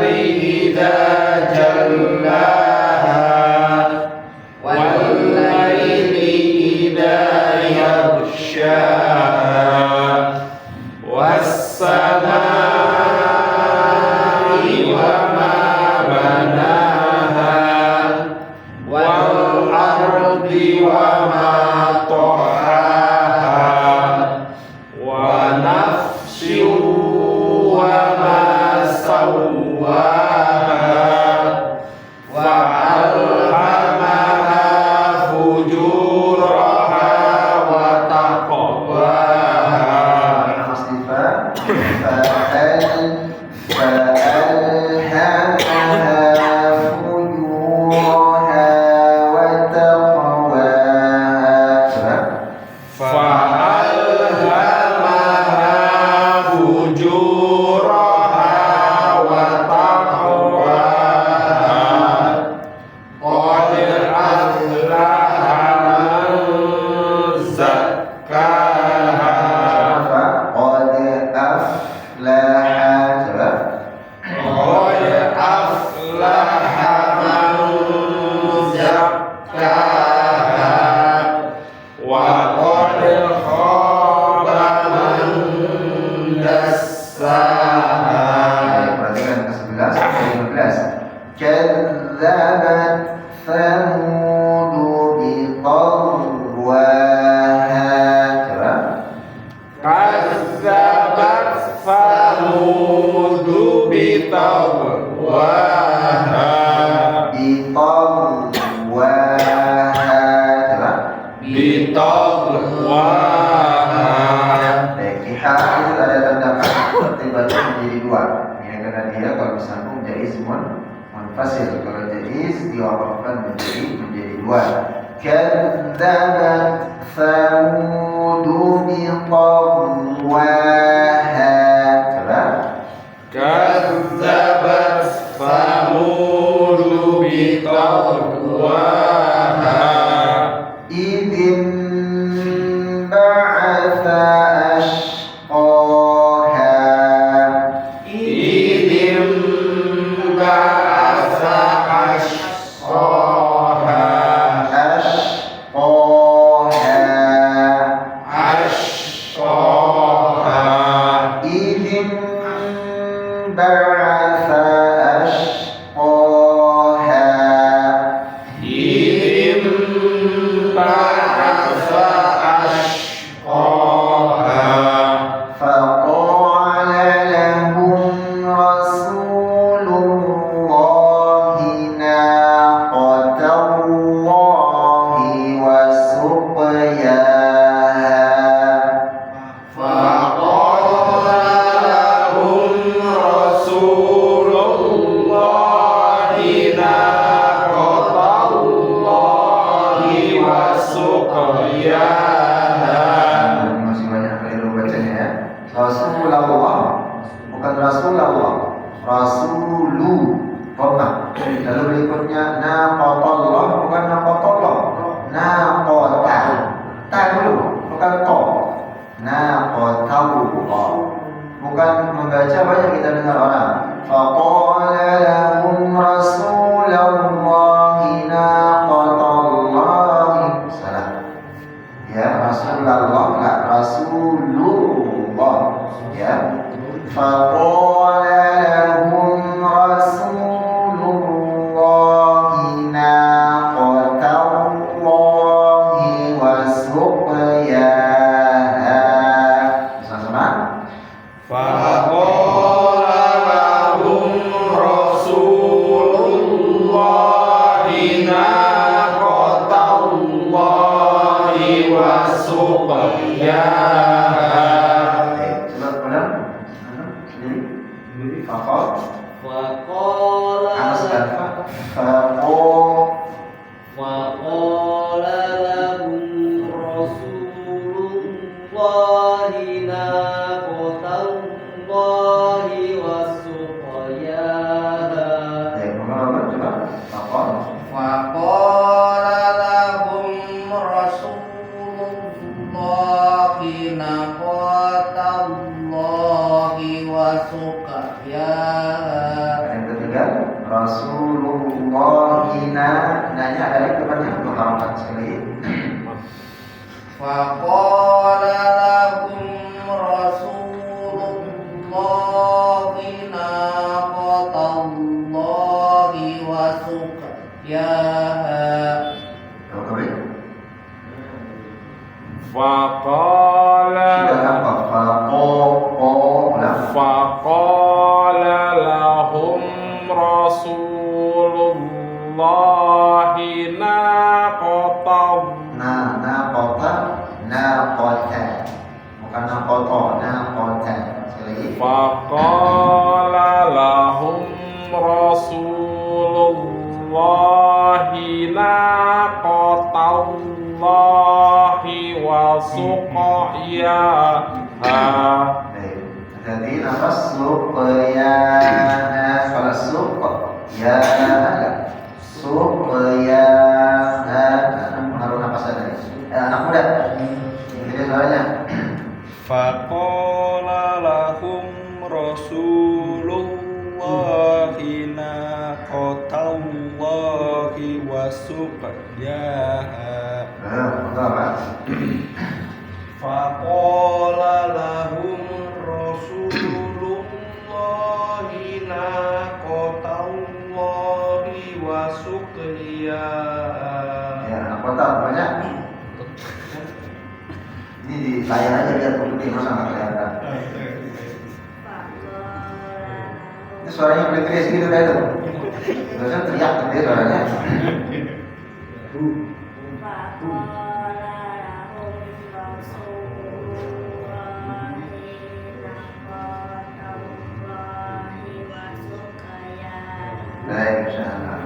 إذا جلاها والليل إذا يغشاها والسماء وما بناها والأرض وما طحاها ونفس وما سواها فألهمها فجورها وتقواها dassaha. Perhatikan ke 11 sampai 15. Kadzabat Thamud biqarwaha. Coba. Kazzabat Thamud biqarwaha. Biqarwaha. Coba. Biqarwaha. Baik, di hal itu ada tanda tertibatnya menjadi dua. Ya, karena dia kalau bersambung jadi ismun munfasil. Kalau jaiz diwakafkan menjadi dua. Kadzabat Thamud biqarwaha. Coba. Kazzabat Thamud biqarwaha. Idzin ba'atha ashqaha. Idzin ba'atha ashqaha. Ashqaha. Idzin ba'atha ashqaha. Idzin ba'atha ashqaha. فقال لهم رسول الله ناقة الله وسقياها. فقال لهم رسول الله ناقة الله وسقياها. Masih banyak keliru bacanya ya. Rasulullah bukan Rasulullah. Rasulu Roma. Lalu berikutnya naqatallah bukan naqatallah. Naqata. Ta dulu bukan to. Naqatallah. Bukan membaca banyak kita dengar orang. Faqala lahum rasulullahi naqatallahi. Salah. Ya, Rasulullah enggak Rasulullah ya. Faqala lahum rasulullahi naqatallahi wa suqyaha. Sama-sama. Faqala lahum Rasulullahi naqatallahi wa suqyaha. Coba ulang. Sendiri. Faqala وقال لهم رسول الله ناقة الله وسقياها. فقال لهم رسول الله ناقة الله وسقياها. Yang ketiga, Rasulullahina, nanya dari depannya mengharapkan sekali. Faqala lahum Rasulullahi naqatallahi wa suqyaha. Kalau kembali, Faqala sudah apa? Ulang. Faqala lahum Rasulullahi Naqata, bukan naqata. Sekali lagi. Faqala lahum Rasulullahi naqatallahi wa suqyaha. Baik. Jadi nafas suqyana. Kalau suq ya suqyana. Pengaruh nafas ada. Anak muda. Ini suaranya. Faqala lahum Rasulullahi naqatallahi wa suqyaha. Betul, Pak. Faqala lahum Rasulullah layar aja biar putih masa nggak kelihatan. Itu suaranya pelik-pelik gitu dah itu. Biasanya teriak gede suaranya. Baik, insyaallah.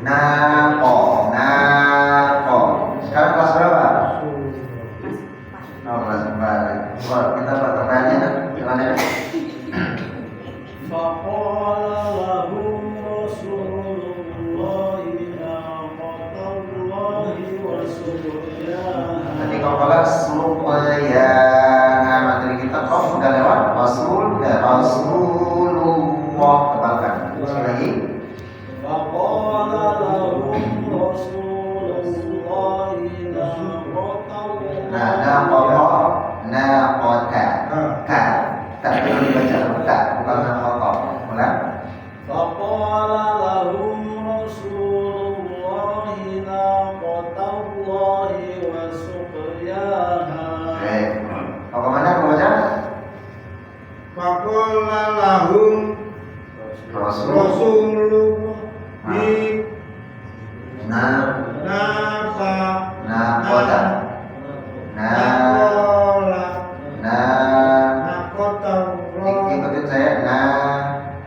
Naqo. Sekarang kelas berapa? Oh, kelas 4. Wah, kita pertanyaannya kan? Gimana ya? فقال لهم رسول الله ناقة الله وسقياها. Tadi kalau kelas suqya, materi kita kok udah lewat Rasulullah tebalkan. Sekali lagi. فقال لهم رسول الله Naqata. Ka. Tak perlu dibaca ka, bukan naqata. Ulang. فقال لهم رسول الله ناقة الله وسقياها. Kau kemana kau baca? Faqala lahum Rasulullah Naqata. Ikutin saya.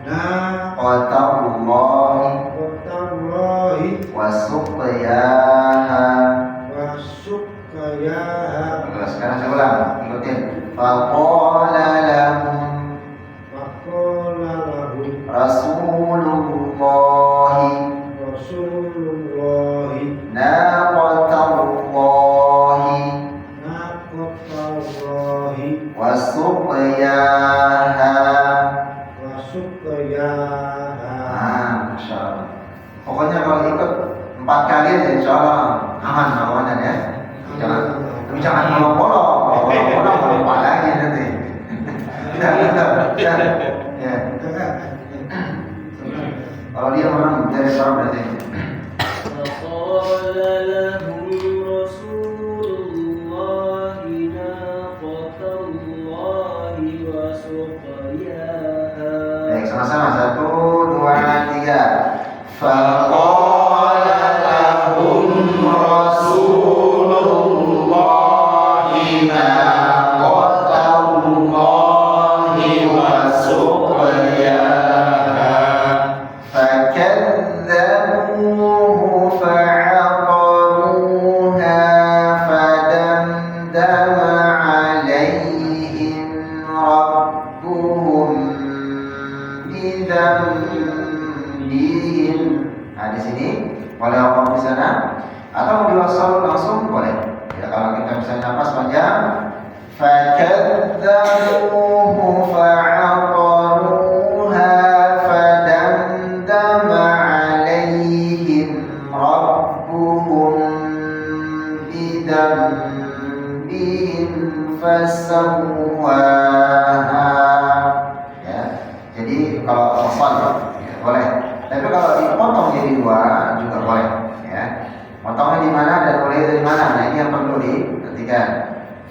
Naqatallahi wasuqyaha. Sekarang saya ulang, ikutin. Faqala lahum Rasulullahi naqatallahi wasuqyaha. Masya Allah. Pokoknya kalau ikut 4 kali aja insya Allah aman lawanan ya. Jangan bolong-bolong kalau 4 lagi nanti. Ya. Kalau dia menang dari seorang berarti. فقال لهم رسول الله ناقة الله وسقياها. Baik, sama-sama. 1, 2, 3. Faqala lahum Rasulullahi naqatallahi wasuqyaha. Fakadzabuhu fa'aqaruha fadamdama 'alaihim rabbuhum bidzambihim. Di sini boleh apa di sana atau diwasal langsung boleh. Ya, kalau kita misalnya nafas panjang, fakadzabuhu fa'aqaruha fadamdama 'alaihim rabbuhum bidzambihim fasawwaha. Ya. Jadi kalau wasal ya, boleh. Tapi kalau dipotong jadi 2 juga boleh ya. Potongnya di mana dan mulai dari mana? Nah, ini yang perlu diperhatikan.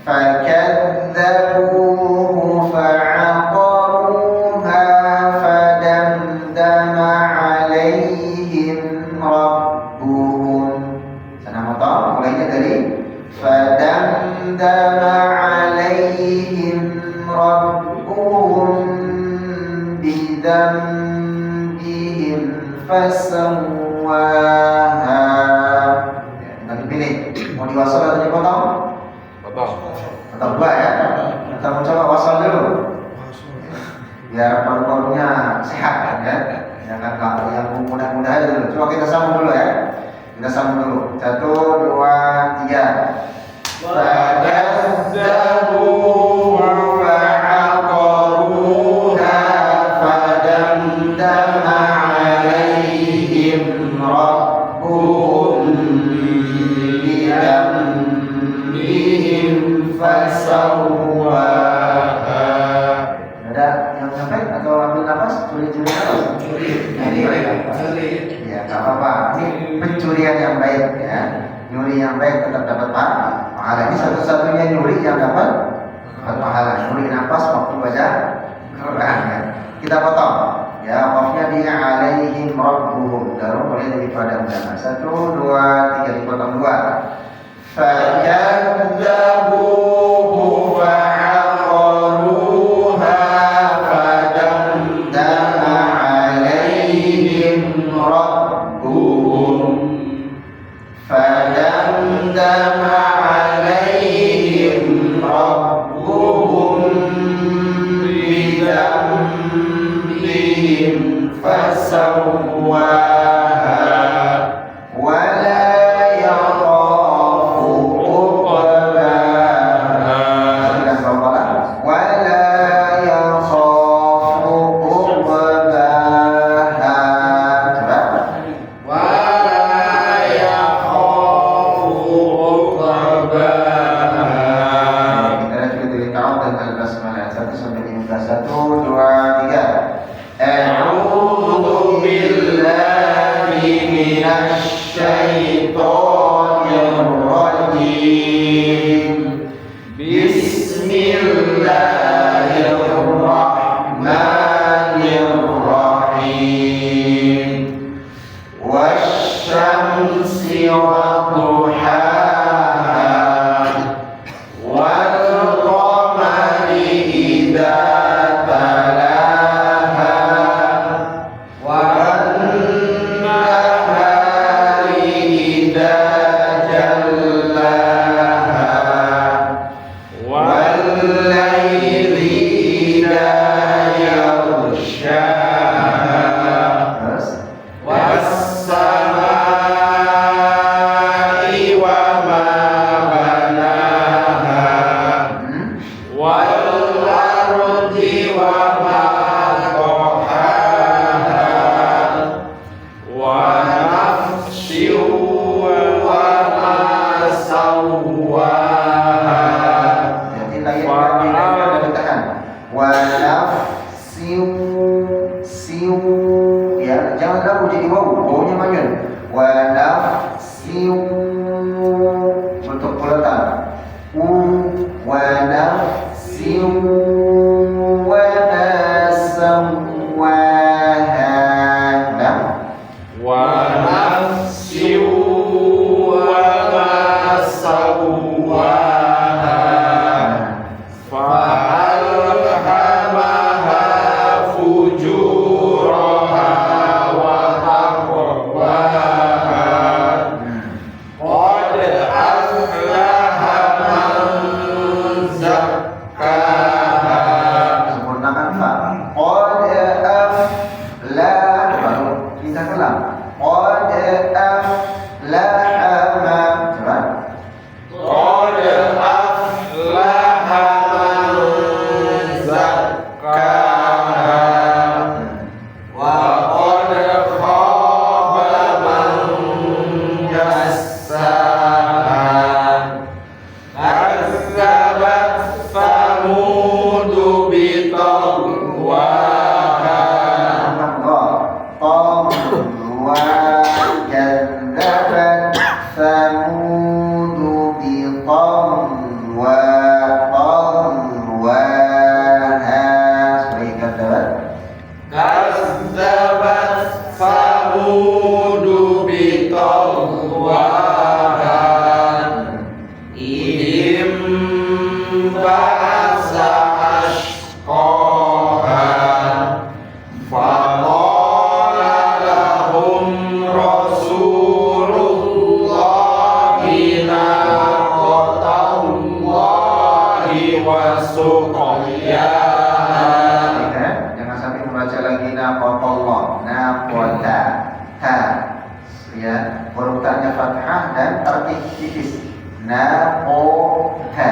Fakadzabuhu fa'aqaruha fadamdama 'alaihim rabbuhum. Sana potong mulainya dari fadamdama 'alaihim rabbuhum bidzambihim fasawwaha. Kita dipilih mau diwasal atau dipotong? Potong 2 ya. Kita mau coba wasal dulu biar paru-parunya sehat ya. Jangan kalau yang mudah-mudah aja dulu. Coba kita sambung dulu ya. Kita sambung dulu. 1, 2, 3. Fakadzabuhu fa'aqaruha fadamdama 'alaihim rabbuhum bidzambihim fasawwaha. Ada yang sampai atau ambil nafas? Curi-curi nafas? Ya, nggak apa-apa. Ini pencurian yang baik ya. Nyuri yang baik tetap dapat pahala. Ini satu-satunya nyuri menarik nafas waktu baca Quran ya. Kita potong ya, wafnya di alaihim rabbuhum, dalam mulai daripada undang. 1, 2, 3 dipotong 2. Fakadzabuhu fa'aqaruha fadamdama alaihim rabbuhum fadamdama alaihim rabbuhum bidambihim fasawwaha wala yakhafu uqbaha. Wala yakhafu uqbaha. Coba. Wala yakhafu uqbaha. Kita lihat juga dari ta'awud dan al-basmalah 1 sampai 15. 1, 2, 3. A'udzu billahi minasy syaithanir rajim. Bismillahirrahmanirrahim. Wasyamsi wadduhaha wal qamari idza talaha wan nahari idza jallaha wal laili idza yaghshaha was samai wa ma banaha wal ardi wa ma tahaha wa nafsin wa ma sawwaha. Jadi layar ditahan. Wa nafsin siu ya, jangan ragu jadi waw, wawnya manyun. Wa nafsin bentuk bulatan. Wa nafsin wa ma sawwaha. Nah, Wa nafsin wa ma sawwaha fa'alhamaha fujuraha wa taqwaha qad aflaha man zakkaha. sempurnakan fa. Qad aflaha, baru kita ulang. Qad aflaha man, coba. Qad aflaha man zakkaha wa qad khaba man dassaha. Kazzabat Thamud bitagwaha. Wa kadzabat Thamud biṭagwa طغواها. Sebagai kadzabat. Kazzabat Thamud bitagwaha idhim ba'asa ashqaha faqala lahum rasulullahi naqatallahi wa suqyaha. Jangan sampai membaca lagi naqatallah, naqata, ha, ya, huruf ta'nya fathah dan tertib tipis. Naqata,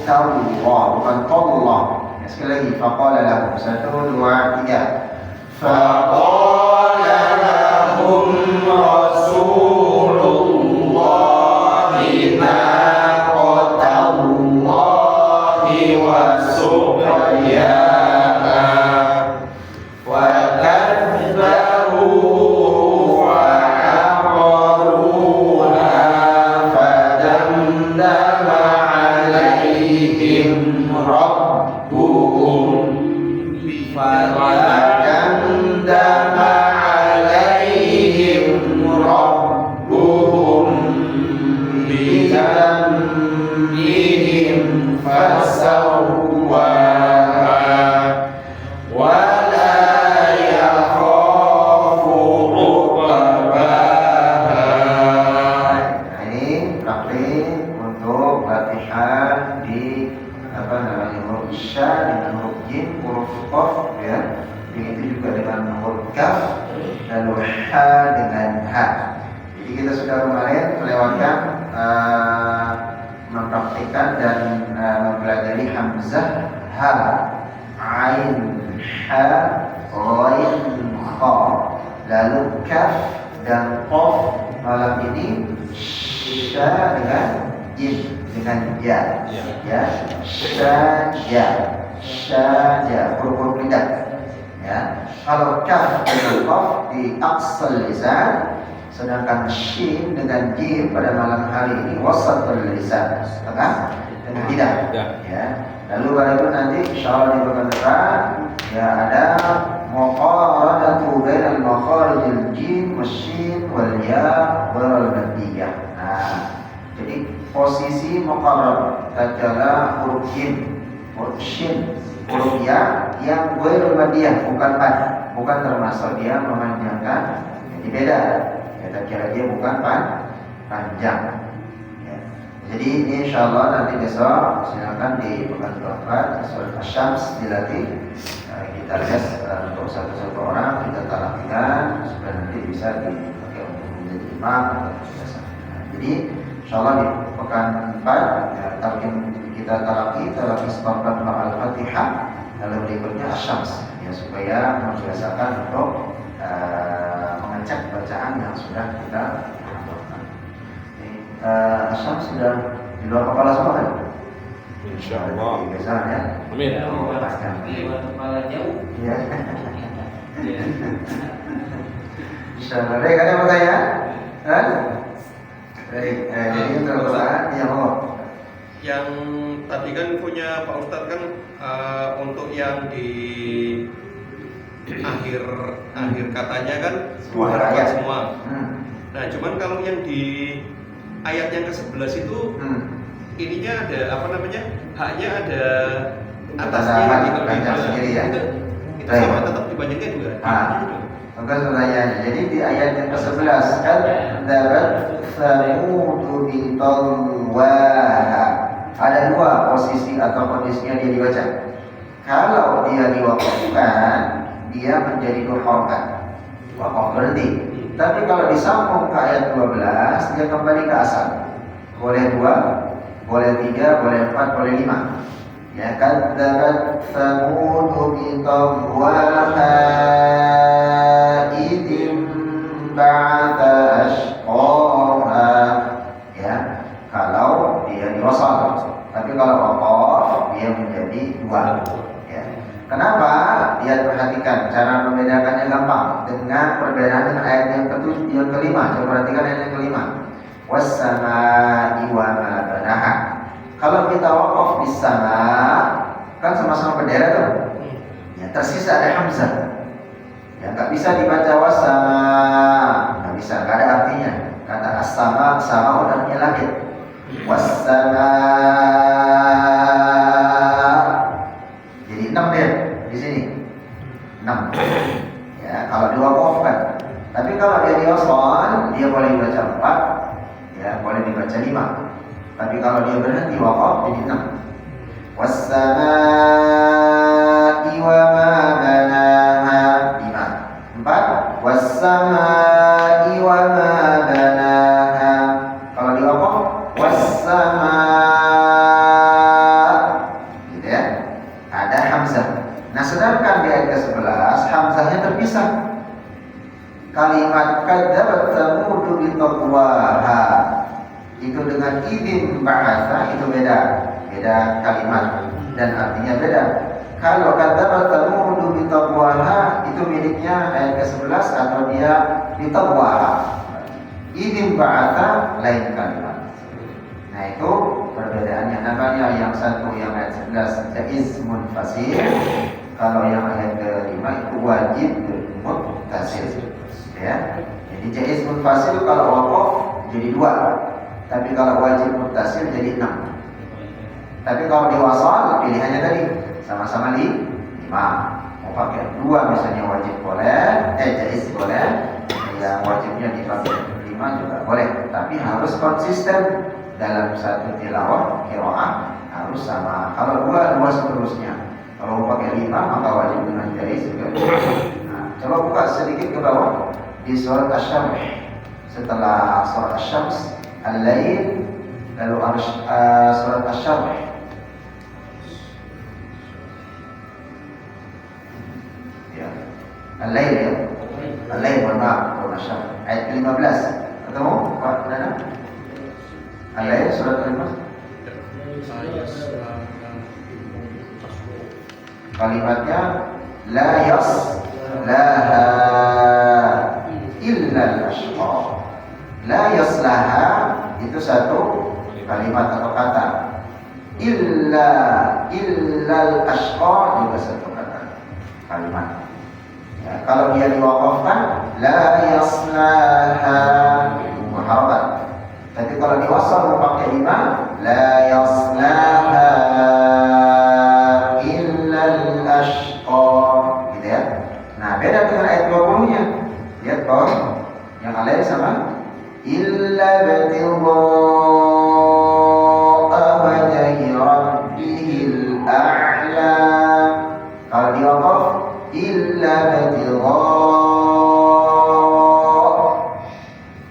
tawwa, bukan tallah. Ya, sekali lagi, faqala lahum. 1, 2, 3. Faqala lahum rasulullahi naqatallahi wa suqyaha wa kadzabuhu wa aqaruha fadamdama alaihim ربهم فدمدم عليهم ربهم بذنبهم فسواها ولا يخاف عقباها. Ini praktik untuk latihan di huruf isya dengan huruf jim, huruf qaf ya. Begitu juga dengan huruf kaf, lalu ha dengan ha. Jadi kita sudah kemarin melewatkan mempraktikkan dan mempelajari hamzah ha, ain ha, ghain kha, lalu kaf dan qaf. Malam ini sya dengan jim dengan ya, ya, syaja, huruf lidah. Ya, kalau kaf dengan qaf di aqsal lisan, sedangkan shin dengan jim pada malam hari ini wasatul lisan, tengah dengan lidah. Ya, lalu baru nanti insyaallah di pekan depan ya ada muqaranatu bainal makharijil jim wasyin wal ya wal maddiyah. Nah, jadi posisi muqarrar adalah huruf jim, huruf shin, huruf ya yang ghairul maddiyah, bukan pad, bukan termasuk dia memanjangkan. Jadi beda. Kita kira dia bukan panjang. Ya. Jadi ini insyaallah nanti besok silakan di pekan keempat surat Asy-Syams dilatih. Kita lihat untuk satu-satu orang kita talaqkan supaya nanti bisa dipakai untuk menjadi imam atau biasa. Jadi insyaallah di pekan 4 ya, kita talaqi seperempat Al-Fatihah, lalu berikutnya Asy-Syams ya, supaya membiasakan untuk mengecek bacaan yang sudah kita hafalkan. Asy-Syams sudah di luar kepala semua kan? Insyaallah. Biasa ya. Amin. Kepala jauh. Ya. Insyaallah. Baik, ada yang mau tanya? Hah? Baik, jadi untuk perusahaan yang mau. Yang tadi kan punya Pak Ustadz kan untuk yang di akhir katanya kan Semua harapan ayat. semua. Nah, cuman kalau yang di ayat yang ke-11 itu ininya ada apa namanya? Haknya ada atasnya Tanda panjang sendiri ya. Itu Baik. sama tetap dipanjangkan juga. Maka pertanyaannya, jadi di ayat yang ke-11 kan dapat Thamud bi Tawwaha. Ada dua posisi atau kondisinya dia dibaca. Kalau dia diwakafkan, dia menjadi dua harakat. Wakaf berhenti. Tapi kalau disambung ke ayat 12, dia kembali ke asal. Boleh 2, boleh 3, boleh 4, boleh 5. Ya, kadzabat Thamud bi Tawwaha idzin ba'atha ashqaha. Ya, kalau dia diwasal. Tapi kalau waqaf dia menjadi 2. Ya. Kenapa? Dia perhatikan cara membedakannya gampang dengan perbedaan dengan ayat yang kelima. Coba perhatikan ayat yang kelima. Was-samaa'i wa ma banaha. Kalau kita waqaf di sama, kan sama-sama bendera tuh. Ya, tersisa ada hamzah. Ya, nggak bisa dibaca was-sama, nggak bisa, nggak ada artinya. Kata as-sama, sama orangnya langit. Was-sama. Jadi 6 dia di sini. 6. Ya, kalau diwaqafkan. Tapi kalau dia diwasal, dia boleh dibaca 4, ya, boleh dibaca 5. Tapi kalau dia berhenti waqaf jadi 6. Was-samaa'i wa ma banaha 5. 4. Was-samaa'i wa ma banaha. Kalau di waqaf was-samaa', gitu ya. Ada hamzah. Nah, sedangkan di ayat ke-11 hamzahnya terpisah. Kalimat kadzabat Tsamud bi Taqwaha itu dengan idzin ba'atha itu beda kalimat dan artinya beda. Kalau kadzabat Tsamud bi Taqwaha itu miliknya ayat ke-11 atau dia bi Taqwaha. Idzin ba'atha lain kalimat. Nah, itu perbedaannya. Nah, misalnya yang satu yang ayat 11 jaiz munfasil, kalau yang ayat ke-5 itu wajib muttasil. Ya. Jadi jaiz munfasil kalau wakof jadi 2, tapi kalau wajib muttasil jadi 6. Tapi kalau di wasal pilihannya tadi sama-sama 5. Mau pakai 2 misalnya wajib boleh, jaiz boleh, yang wajibnya dipakai 5 juga boleh, tapi harus konsisten dalam satu tilawah qiraah harus sama. Kalau 2 seterusnya. Kalau mau pakai 5 maka wajib dengan jaiz juga. Nah, coba buka sedikit ke bawah di surat Asy-Syams. Setelah surat Asy-Syams, Al-Lail, lalu surat Asy-Syams. Ya. Al-Lail ya. Al-Lail maaf, surat Asy-Syams ayat 15. Ketemu Pak Nana? Al-Lail surat 15. Kalimatnya la yaslaha illa al-ashqa. La yaslaha itu satu kalimat atau kata. Illa al-ashqa juga satu kata kalimat. Ya, kalau dia diwakafkan la yaslaha muharrakat. Tapi kalau diwasal pakai 5 la yaslaha illa al-ashqa, gitu ya. Nah, beda dengan ayat 20-nya. Lihat bawah yang alai sama illa batigha'a wajhi rabbihil a'la. Kalau diwakaf illa batigha'a.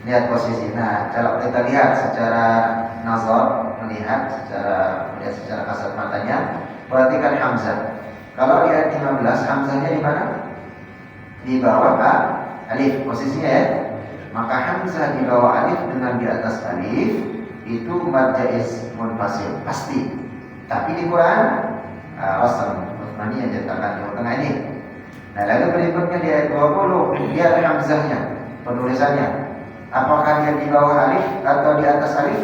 Lihat posisi. Nah, kalau kita lihat secara nazar, melihat secara kasat matanya, perhatikan hamzah. Kalau di ayat 15 hamzahnya di mana? Di bawah alif posisinya ya. Maka hamzah di bawah alif dengan di atas alif itu mad jaiz munfasil pasti. Tapi di Quran Rasam Utsmani yang cetakan di tengah ini. Nah, lalu berikutnya di ayat 20 lihat hamzahnya, penulisannya. Apakah dia di bawah alif atau di atas alif?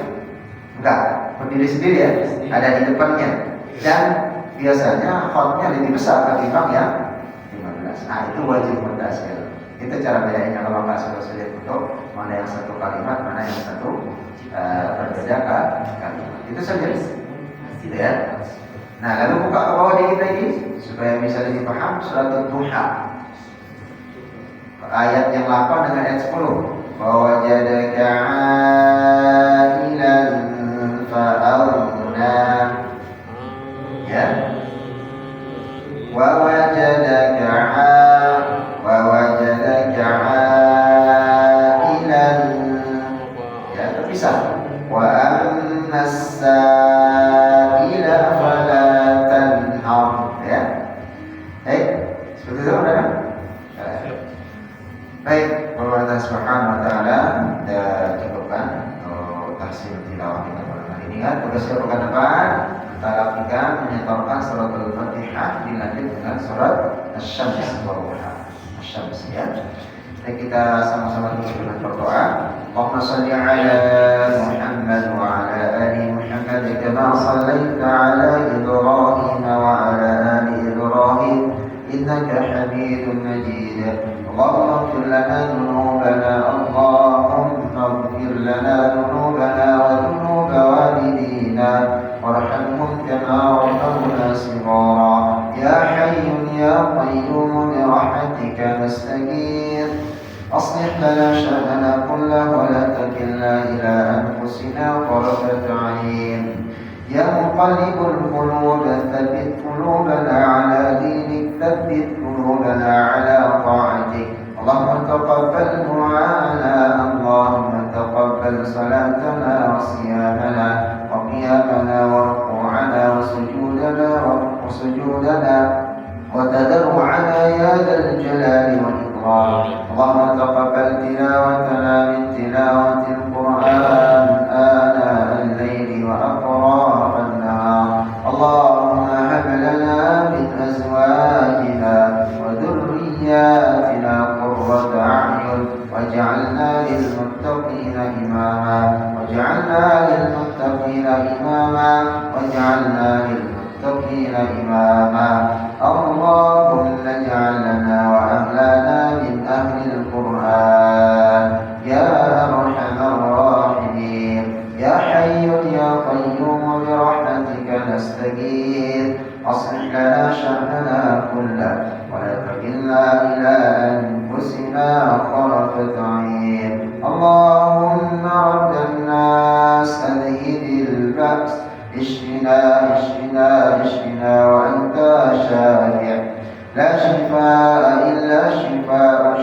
Enggak, berdiri sendiri ya. Ada di depannya. Dan biasanya khotnya lebih besar ketimbang yang 15. Nah, itu wajib muttasil. Itu cara bedanya kalau nggak sulit untuk mana yang satu kalimat, mana yang satu berbeda kalimat. Itu saja. Gitu ya. Nah, lalu buka ke bawah dikit lagi supaya bisa lebih paham surat Duha. Ayat yang 8 dengan ayat 10. وَوَجَدَكَ عَائِلًا فَأَغْنَى. Ya. وَوَجَدَكَ عَائِلًا. Ya, terpisah. وَأَمَّا السَّائِلَ فَلَا تَنْهَرْ. Ya. Baik, seperti itu sudah. Baik, Allah Subhanahu wa taala kita cukupkan tahsin tilawah kita pada hari ini kan. Tugasnya pekan depan kita lakukan menyetorkan surat Al-Fatihah dilanjut dengan surat Asy-Syams Asy-Syams ya. Dan kita sama-sama dengan berdoa. Allahumma shalli ala Muhammad wa ala ali Muhammad kama shallaita ala Ibrahim wa ala ali Ibrahim innaka Hamidum Majid. اللهم اغفر لنا ذنوبنا اللهم اغفر لنا ذنوبنا وذنوب والدينا وارحمهم كما ربونا صغارا يا حي يا قيوم برحمتك نستغيث أصلح لنا شأننا كله ولا تكلنا إلى أنفسنا طرفة عين يا مقلب القلوب ثبت قلوبنا على دينك ثبت قلوبنا على طاعتك اللهم تقبل دعاءنا اللهم تقبل صلاتنا وصيامنا وقيامنا وركوعنا وسجودنا وتضرعنا يا ذا الجلال والإكرام اللهم تقبل تلاوتنا من تلاوة القرآن آناء الليل وأطراف النهار اللهم هب لنا من أزواجنا وذرياتنا قرة أعين واجعلنا للمتقين إماما واجعل للمتقين إماما اللهم اجعل لنا وأهلنا من أهل القرآن يا أرحم الراحمين يا حي يا قيوم برحمتك نستغيث أصلح لنا شأننا كله ولا تكلنا إلى أنفسنا طرفة عين اللهم رب الناس أذهب البأس اشفنا وأنت شافع لا شفاء إلا شفاء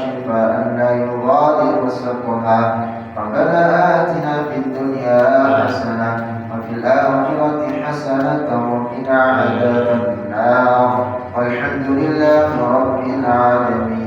لا يغادر سقما ربنا آتنا في الدنيا حسنة وفي الآخرة حسنة وقنا عذاب النار والحمد لله رب العالمين.